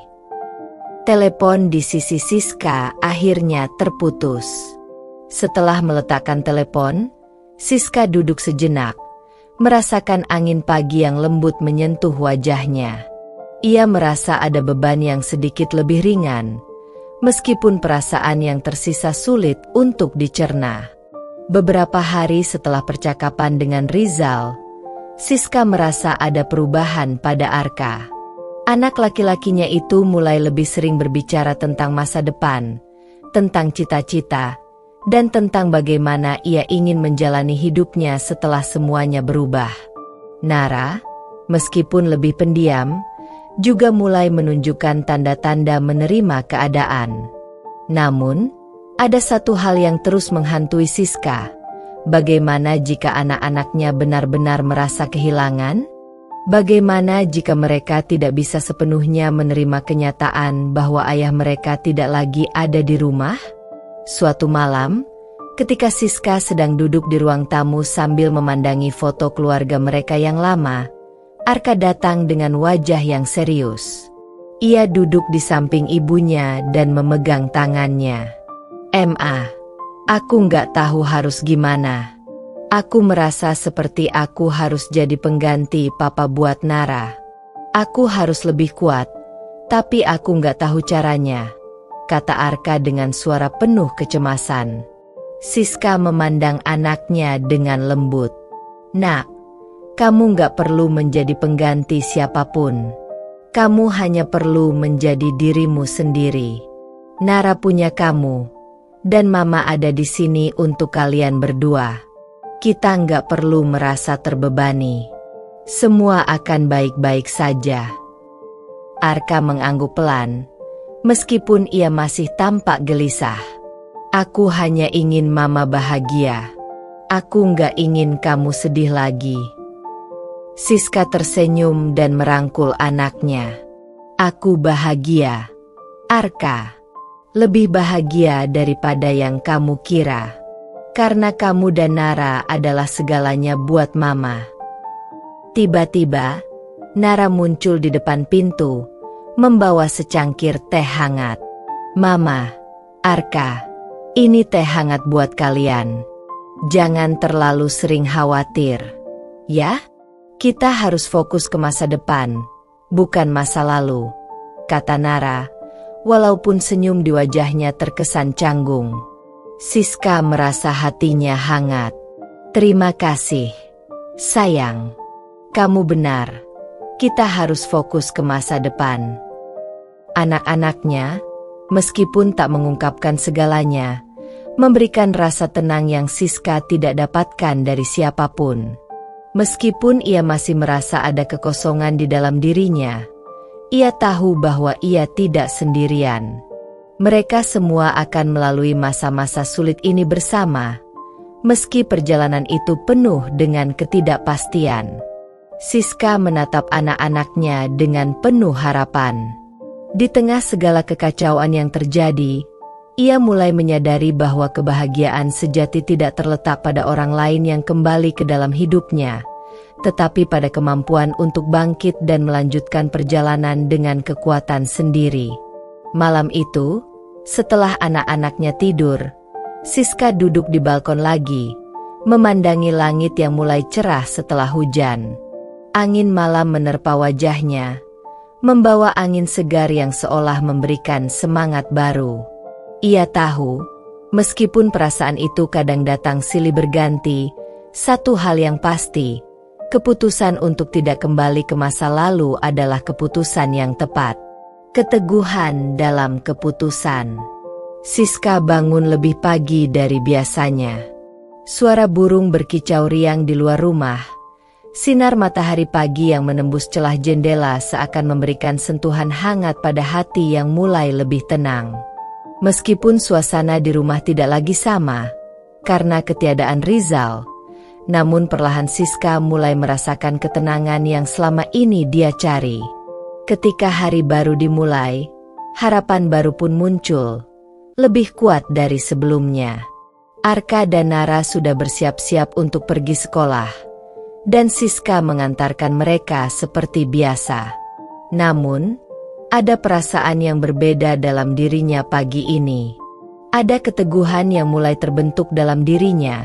Telepon di sisi Siska akhirnya terputus. Setelah meletakkan telepon, Siska duduk sejenak, merasakan angin pagi yang lembut menyentuh wajahnya. Ia merasa ada beban yang sedikit lebih ringan, meskipun perasaan yang tersisa sulit untuk dicerna. Beberapa hari setelah percakapan dengan Rizal, Siska merasa ada perubahan pada Arka. Anak laki-lakinya itu mulai lebih sering berbicara tentang masa depan, tentang cita-cita, dan tentang bagaimana ia ingin menjalani hidupnya setelah semuanya berubah. Nara, meskipun lebih pendiam, juga mulai menunjukkan tanda-tanda menerima keadaan. Namun, ada satu hal yang terus menghantui Siska, Bagaimana jika anak-anaknya benar-benar merasa kehilangan? Bagaimana jika mereka tidak bisa sepenuhnya menerima kenyataan bahwa ayah mereka tidak lagi ada di rumah? Suatu malam, ketika Siska sedang duduk di ruang tamu sambil memandangi foto keluarga mereka yang lama, Arka datang dengan wajah yang serius. Ia duduk di samping ibunya dan memegang tangannya. "Ma, aku nggak tahu harus gimana. Aku merasa seperti aku harus jadi pengganti papa buat Nara. Aku harus lebih kuat, tapi aku nggak tahu caranya," kata Arka dengan suara penuh kecemasan. Siska memandang anaknya dengan lembut. "Nak, kamu nggak perlu menjadi pengganti siapapun. Kamu hanya perlu menjadi dirimu sendiri. Nara punya kamu, dan Mama ada di sini untuk kalian berdua. Kita nggak perlu merasa terbebani. Semua akan baik-baik saja." Arka mengangguk pelan, meskipun ia masih tampak gelisah. "Aku hanya ingin Mama bahagia. Aku nggak ingin kamu sedih lagi." Siska tersenyum dan merangkul anaknya. "Aku bahagia, Arka. Lebih bahagia daripada yang kamu kira. Karena kamu dan Nara adalah segalanya buat Mama." Tiba-tiba, Nara muncul di depan pintu, membawa secangkir teh hangat. "Mama, Arka, ini teh hangat buat kalian. Jangan terlalu sering khawatir, ya? Kita harus fokus ke masa depan, bukan masa lalu," kata Nara, walaupun senyum di wajahnya terkesan canggung. Siska merasa hatinya hangat. "Terima kasih, sayang. Kamu benar. Kita harus fokus ke masa depan." Anak-anaknya, meskipun tak mengungkapkan segalanya, memberikan rasa tenang yang Siska tidak dapatkan dari siapapun. Meskipun ia masih merasa ada kekosongan di dalam dirinya, ia tahu bahwa ia tidak sendirian. Mereka semua akan melalui masa-masa sulit ini bersama, meski perjalanan itu penuh dengan ketidakpastian. Siska menatap anak-anaknya dengan penuh harapan. Di tengah segala kekacauan yang terjadi, ia mulai menyadari bahwa kebahagiaan sejati tidak terletak pada orang lain yang kembali ke dalam hidupnya, tetapi pada kemampuan untuk bangkit dan melanjutkan perjalanan dengan kekuatan sendiri. Malam itu, setelah anak-anaknya tidur, Siska duduk di balkon lagi, memandangi langit yang mulai cerah setelah hujan. Angin malam menerpa wajahnya, membawa angin segar yang seolah memberikan semangat baru. Ia tahu, meskipun perasaan itu kadang datang silih berganti, satu hal yang pasti, keputusan untuk tidak kembali ke masa lalu adalah keputusan yang tepat. Keteguhan dalam keputusan. Siska bangun lebih pagi dari biasanya. Suara burung berkicau riang di luar rumah. Sinar matahari pagi yang menembus celah jendela seakan memberikan sentuhan hangat pada hati yang mulai lebih tenang. Meskipun suasana di rumah tidak lagi sama, karena ketiadaan Rizal, namun perlahan Siska mulai merasakan ketenangan yang selama ini dia cari. Ketika hari baru dimulai, harapan baru pun muncul, lebih kuat dari sebelumnya. Arka dan Nara sudah bersiap-siap untuk pergi sekolah, dan Siska mengantarkan mereka seperti biasa. Namun, ada perasaan yang berbeda dalam dirinya pagi ini. Ada keteguhan yang mulai terbentuk dalam dirinya,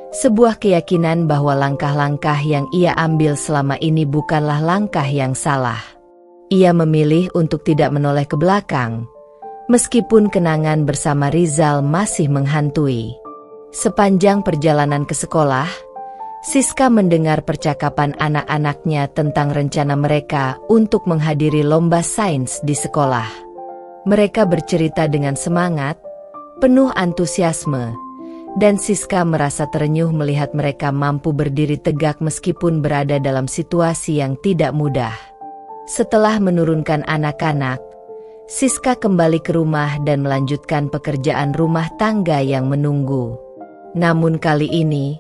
sebuah keyakinan bahwa langkah-langkah yang ia ambil selama ini bukanlah langkah yang salah. Ia memilih untuk tidak menoleh ke belakang, meskipun kenangan bersama Rizal masih menghantui. Sepanjang perjalanan ke sekolah, Siska mendengar percakapan anak-anaknya tentang rencana mereka untuk menghadiri lomba sains di sekolah. Mereka bercerita dengan semangat, penuh antusiasme, dan Siska merasa terenyuh melihat mereka mampu berdiri tegak meskipun berada dalam situasi yang tidak mudah. Setelah menurunkan anak-anak, Siska kembali ke rumah dan melanjutkan pekerjaan rumah tangga yang menunggu. Namun kali ini,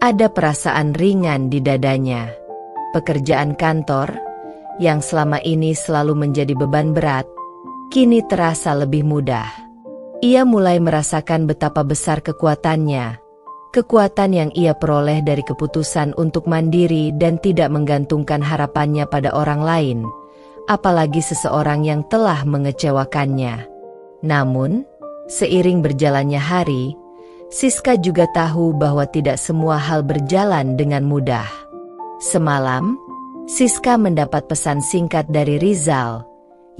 ada perasaan ringan di dadanya. Pekerjaan kantor, yang selama ini selalu menjadi beban berat, kini terasa lebih mudah. Ia mulai merasakan betapa besar kekuatannya. Kekuatan yang ia peroleh dari keputusan untuk mandiri dan tidak menggantungkan harapannya pada orang lain, apalagi seseorang yang telah mengecewakannya. Namun, seiring berjalannya hari, Siska juga tahu bahwa tidak semua hal berjalan dengan mudah. Semalam, Siska mendapat pesan singkat dari Rizal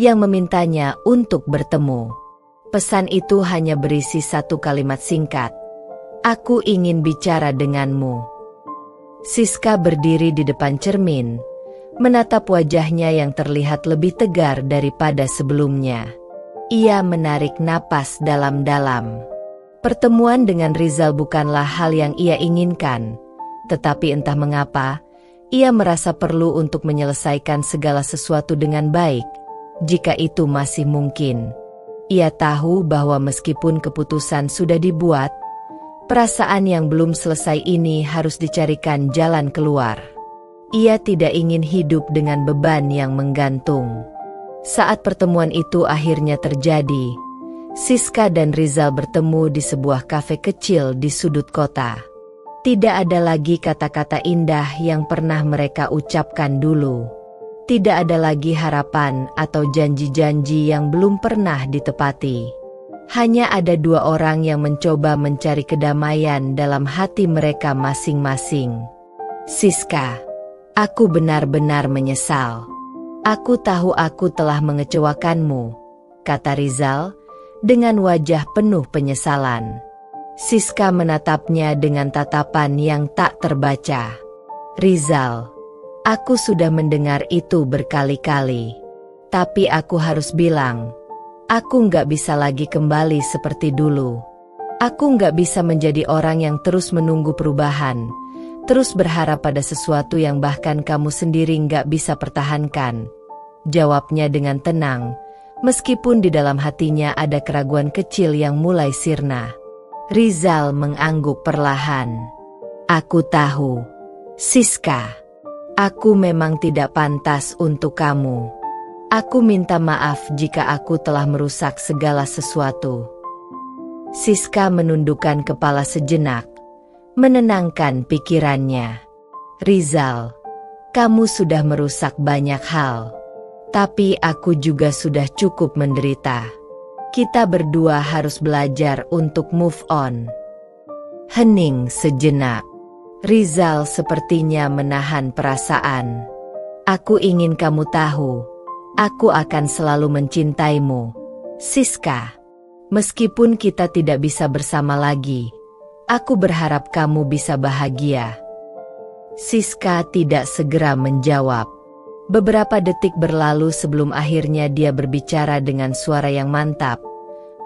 yang memintanya untuk bertemu. Pesan itu hanya berisi satu kalimat singkat. "Aku ingin bicara denganmu." Siska berdiri di depan cermin, menatap wajahnya yang terlihat lebih tegar daripada sebelumnya. Ia menarik napas dalam-dalam. Pertemuan dengan Rizal bukanlah hal yang ia inginkan, tetapi entah mengapa, ia merasa perlu untuk menyelesaikan segala sesuatu dengan baik, jika itu masih mungkin. Ia tahu bahwa meskipun keputusan sudah dibuat, perasaan yang belum selesai ini harus dicarikan jalan keluar. Ia tidak ingin hidup dengan beban yang menggantung. Saat pertemuan itu akhirnya terjadi, Siska dan Rizal bertemu di sebuah kafe kecil di sudut kota. Tidak ada lagi kata-kata indah yang pernah mereka ucapkan dulu. Tidak ada lagi harapan atau janji-janji yang belum pernah ditepati. Hanya ada dua orang yang mencoba mencari kedamaian dalam hati mereka masing-masing. "Siska, aku benar-benar menyesal. Aku tahu aku telah mengecewakanmu," kata Rizal dengan wajah penuh penyesalan. Siska menatapnya dengan tatapan yang tak terbaca. "Rizal, aku sudah mendengar itu berkali-kali. Tapi aku harus bilang, aku nggak bisa lagi kembali seperti dulu. Aku nggak bisa menjadi orang yang terus menunggu perubahan, terus berharap pada sesuatu yang bahkan kamu sendiri nggak bisa pertahankan," jawabnya dengan tenang, meskipun di dalam hatinya ada keraguan kecil yang mulai sirna. Rizal mengangguk perlahan. "Aku tahu, Siska. Aku memang tidak pantas untuk kamu. Aku minta maaf jika aku telah merusak segala sesuatu." Siska menundukkan kepala sejenak, menenangkan pikirannya. "Rizal, kamu sudah merusak banyak hal. Tapi aku juga sudah cukup menderita. Kita berdua harus belajar untuk move on." Hening sejenak. Rizal sepertinya menahan perasaan. "Aku ingin kamu tahu, aku akan selalu mencintaimu, Siska. Meskipun kita tidak bisa bersama lagi, aku berharap kamu bisa bahagia." Siska tidak segera menjawab. Beberapa detik berlalu sebelum akhirnya dia berbicara dengan suara yang mantap.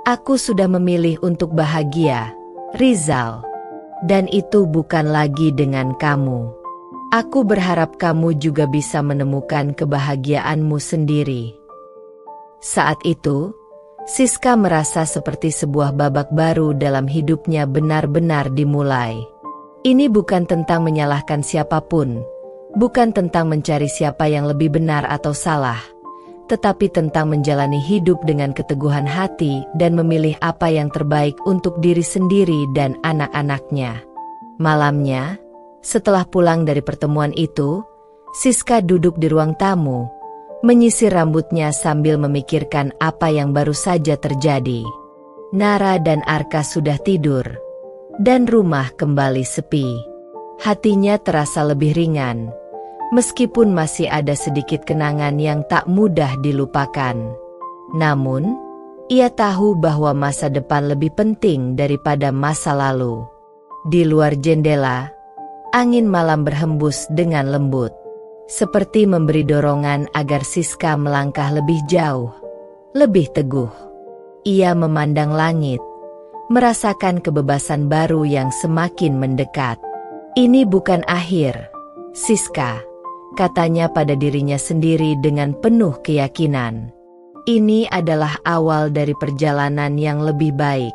"Aku sudah memilih untuk bahagia, Rizal. Dan itu bukan lagi dengan kamu. Aku berharap kamu juga bisa menemukan kebahagiaanmu sendiri." Saat itu, Siska merasa seperti sebuah babak baru dalam hidupnya benar-benar dimulai. Ini bukan tentang menyalahkan siapapun, bukan tentang mencari siapa yang lebih benar atau salah, tetapi tentang menjalani hidup dengan keteguhan hati dan memilih apa yang terbaik untuk diri sendiri dan anak-anaknya. Malamnya, setelah pulang dari pertemuan itu, Siska duduk di ruang tamu, menyisir rambutnya sambil memikirkan apa yang baru saja terjadi. Nara dan Arka sudah tidur, dan rumah kembali sepi. Hatinya terasa lebih ringan, meskipun masih ada sedikit kenangan yang tak mudah dilupakan. Namun, ia tahu bahwa masa depan lebih penting daripada masa lalu. Di luar jendela, angin malam berhembus dengan lembut, seperti memberi dorongan agar Siska melangkah lebih jauh, lebih teguh. Ia memandang langit, merasakan kebebasan baru yang semakin mendekat. "Ini bukan akhir, Siska," katanya pada dirinya sendiri dengan penuh keyakinan. "Ini adalah awal dari perjalanan yang lebih baik."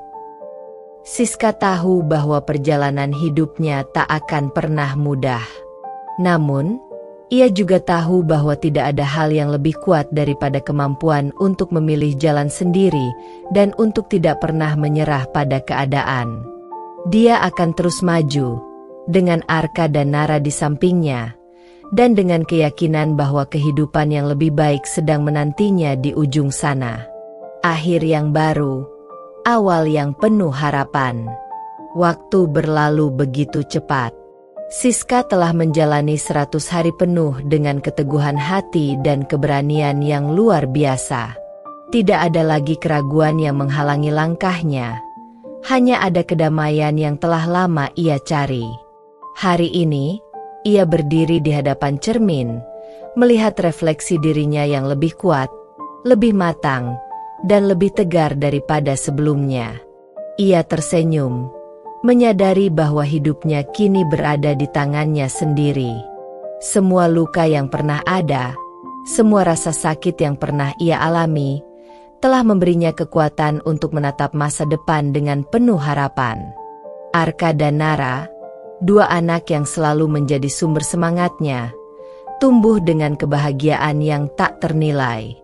Siska tahu bahwa perjalanan hidupnya tak akan pernah mudah. Namun, ia juga tahu bahwa tidak ada hal yang lebih kuat daripada kemampuan untuk memilih jalan sendiri dan untuk tidak pernah menyerah pada keadaan. Dia akan terus maju, dengan Arka dan Nara di sampingnya, dan dengan keyakinan bahwa kehidupan yang lebih baik sedang menantinya di ujung sana. Akhir yang baru, awal yang penuh harapan. Waktu berlalu begitu cepat. Siska telah menjalani 100 hari penuh dengan keteguhan hati dan keberanian yang luar biasa. Tidak ada lagi keraguan yang menghalangi langkahnya. Hanya ada kedamaian yang telah lama ia cari. Hari ini, ia berdiri di hadapan cermin, melihat refleksi dirinya yang lebih kuat, lebih matang, dan lebih tegar daripada sebelumnya. Ia tersenyum, menyadari bahwa hidupnya kini berada di tangannya sendiri. Semua luka yang pernah ada, semua rasa sakit yang pernah ia alami, telah memberinya kekuatan untuk menatap masa depan dengan penuh harapan. Arka dan Nara, dua anak yang selalu menjadi sumber semangatnya, tumbuh dengan kebahagiaan yang tak ternilai.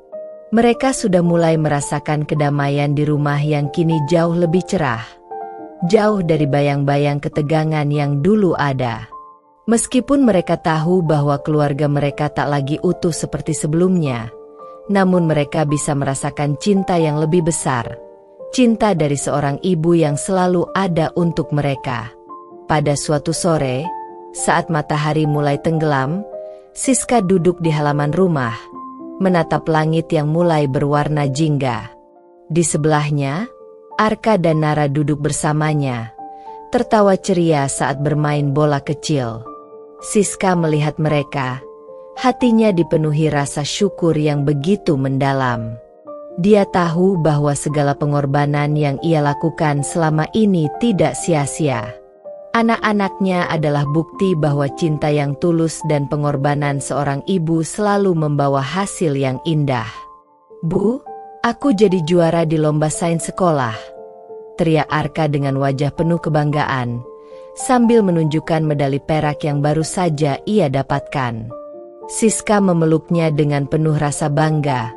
Mereka sudah mulai merasakan kedamaian di rumah yang kini jauh lebih cerah, jauh dari bayang-bayang ketegangan yang dulu ada. Meskipun mereka tahu bahwa keluarga mereka tak lagi utuh seperti sebelumnya, namun mereka bisa merasakan cinta yang lebih besar, cinta dari seorang ibu yang selalu ada untuk mereka. Pada suatu sore, saat matahari mulai tenggelam, Siska duduk di halaman rumah, menatap langit yang mulai berwarna jingga. Di sebelahnya, Arka dan Nara duduk bersamanya, tertawa ceria saat bermain bola kecil. Siska melihat mereka, hatinya dipenuhi rasa syukur yang begitu mendalam. Dia tahu bahwa segala pengorbanan yang ia lakukan selama ini tidak sia-sia. Anak-anaknya adalah bukti bahwa cinta yang tulus dan pengorbanan seorang ibu selalu membawa hasil yang indah. "Bu, aku jadi juara di lomba sains sekolah," teriak Arka dengan wajah penuh kebanggaan, sambil menunjukkan medali perak yang baru saja ia dapatkan. Siska memeluknya dengan penuh rasa bangga,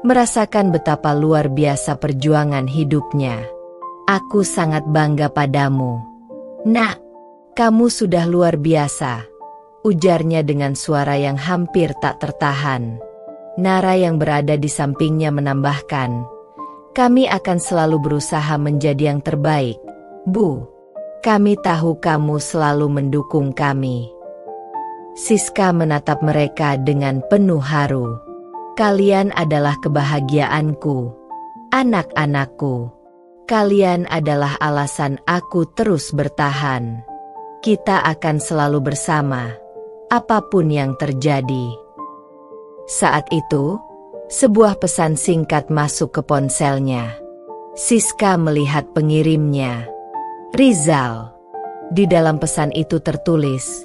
merasakan betapa luar biasa perjuangan hidupnya. "Aku sangat bangga padamu, Nak. Kamu sudah luar biasa," ujarnya dengan suara yang hampir tak tertahan. Nara yang berada di sampingnya menambahkan, "Kami akan selalu berusaha menjadi yang terbaik, Bu. Kami tahu kamu selalu mendukung kami." Siska menatap mereka dengan penuh haru. "Kalian adalah kebahagiaanku, anak-anakku. Kalian adalah alasan aku terus bertahan. Kita akan selalu bersama, apapun yang terjadi." Saat itu, sebuah pesan singkat masuk ke ponselnya. Siska melihat pengirimnya, Rizal. Di dalam pesan itu tertulis,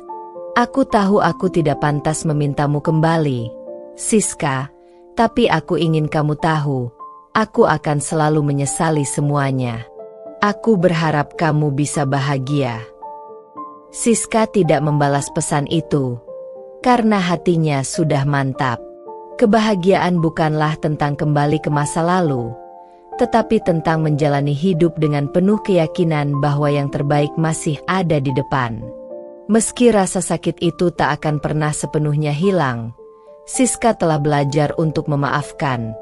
"Aku tahu aku tidak pantas memintamu kembali, Siska, tapi aku ingin kamu tahu, aku akan selalu menyesali semuanya. Aku berharap kamu bisa bahagia." Siska tidak membalas pesan itu, karena hatinya sudah mantap. Kebahagiaan bukanlah tentang kembali ke masa lalu, tetapi tentang menjalani hidup dengan penuh keyakinan bahwa yang terbaik masih ada di depan. Meski rasa sakit itu tak akan pernah sepenuhnya hilang, Siska telah belajar untuk memaafkan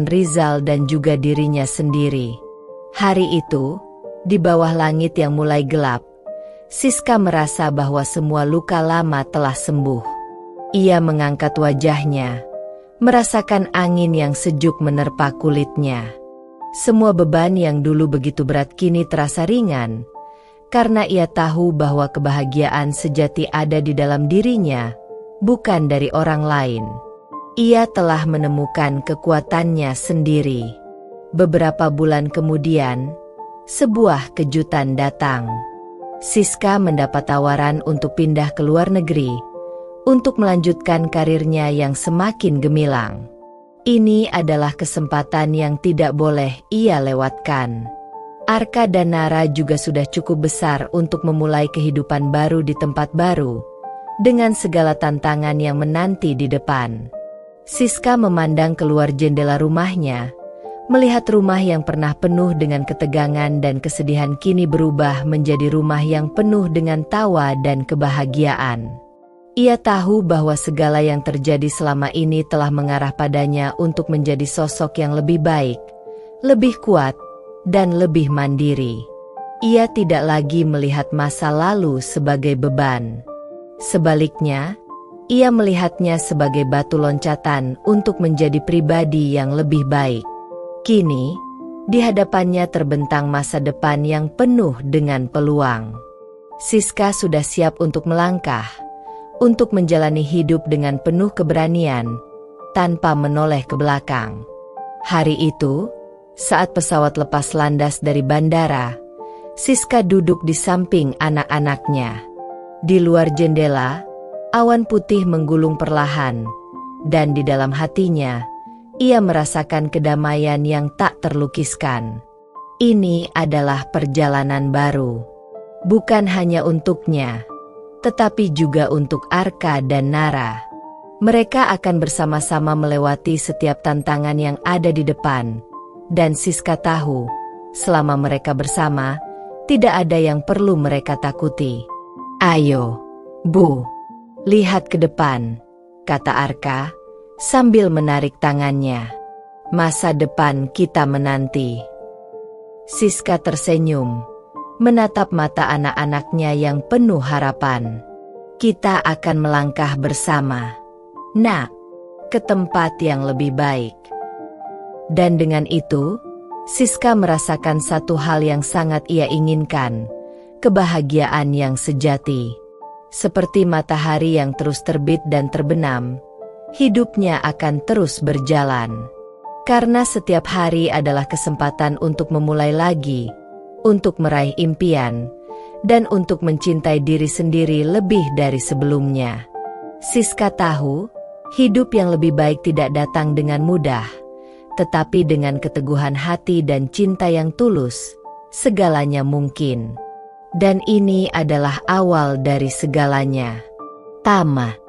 Rizal dan juga dirinya sendiri. Hari itu, di bawah langit yang mulai gelap, Siska merasa bahwa semua luka lama telah sembuh. Ia mengangkat wajahnya, merasakan angin yang sejuk menerpa kulitnya. Semua beban yang dulu begitu berat kini terasa ringan, karena ia tahu bahwa kebahagiaan sejati ada di dalam dirinya, bukan dari orang lain. Ia telah menemukan kekuatannya sendiri. Beberapa bulan kemudian, sebuah kejutan datang. Siska mendapat tawaran untuk pindah ke luar negeri, untuk melanjutkan karirnya yang semakin gemilang. Ini adalah kesempatan yang tidak boleh ia lewatkan. Arka dan Nara juga sudah cukup besar untuk memulai kehidupan baru di tempat baru, dengan segala tantangan yang menanti di depan. Siska memandang keluar jendela rumahnya, melihat rumah yang pernah penuh dengan ketegangan dan kesedihan kini berubah menjadi rumah yang penuh dengan tawa dan kebahagiaan. Ia tahu bahwa segala yang terjadi selama ini telah mengarah padanya untuk menjadi sosok yang lebih baik, lebih kuat, dan lebih mandiri. Ia tidak lagi melihat masa lalu sebagai beban. Sebaliknya, ia melihatnya sebagai batu loncatan untuk menjadi pribadi yang lebih baik. Kini, di hadapannya terbentang masa depan yang penuh dengan peluang. Siska sudah siap untuk melangkah, untuk menjalani hidup dengan penuh keberanian, tanpa menoleh ke belakang. Hari itu, saat pesawat lepas landas dari bandara, Siska duduk di samping anak-anaknya. Di luar jendela, awan putih menggulung perlahan, dan di dalam hatinya, ia merasakan kedamaian yang tak terlukiskan. Ini adalah perjalanan baru. Bukan hanya untuknya, tetapi juga untuk Arka dan Nara. Mereka akan bersama-sama melewati setiap tantangan yang ada di depan. Dan Siska tahu, selama mereka bersama, tidak ada yang perlu mereka takuti. "Ayo, Bu, lihat ke depan," kata Arka, sambil menarik tangannya. "Masa depan kita menanti." Siska tersenyum, menatap mata anak-anaknya yang penuh harapan. "Kita akan melangkah bersama, Nak, ke tempat yang lebih baik." Dan dengan itu, Siska merasakan satu hal yang sangat ia inginkan, kebahagiaan yang sejati. Seperti matahari yang terus terbit dan terbenam, hidupnya akan terus berjalan. Karena setiap hari adalah kesempatan untuk memulai lagi, untuk meraih impian, dan untuk mencintai diri sendiri lebih dari sebelumnya. Siska tahu, hidup yang lebih baik tidak datang dengan mudah, tetapi dengan keteguhan hati dan cinta yang tulus, segalanya mungkin. Dan ini adalah awal dari segalanya. Tamat.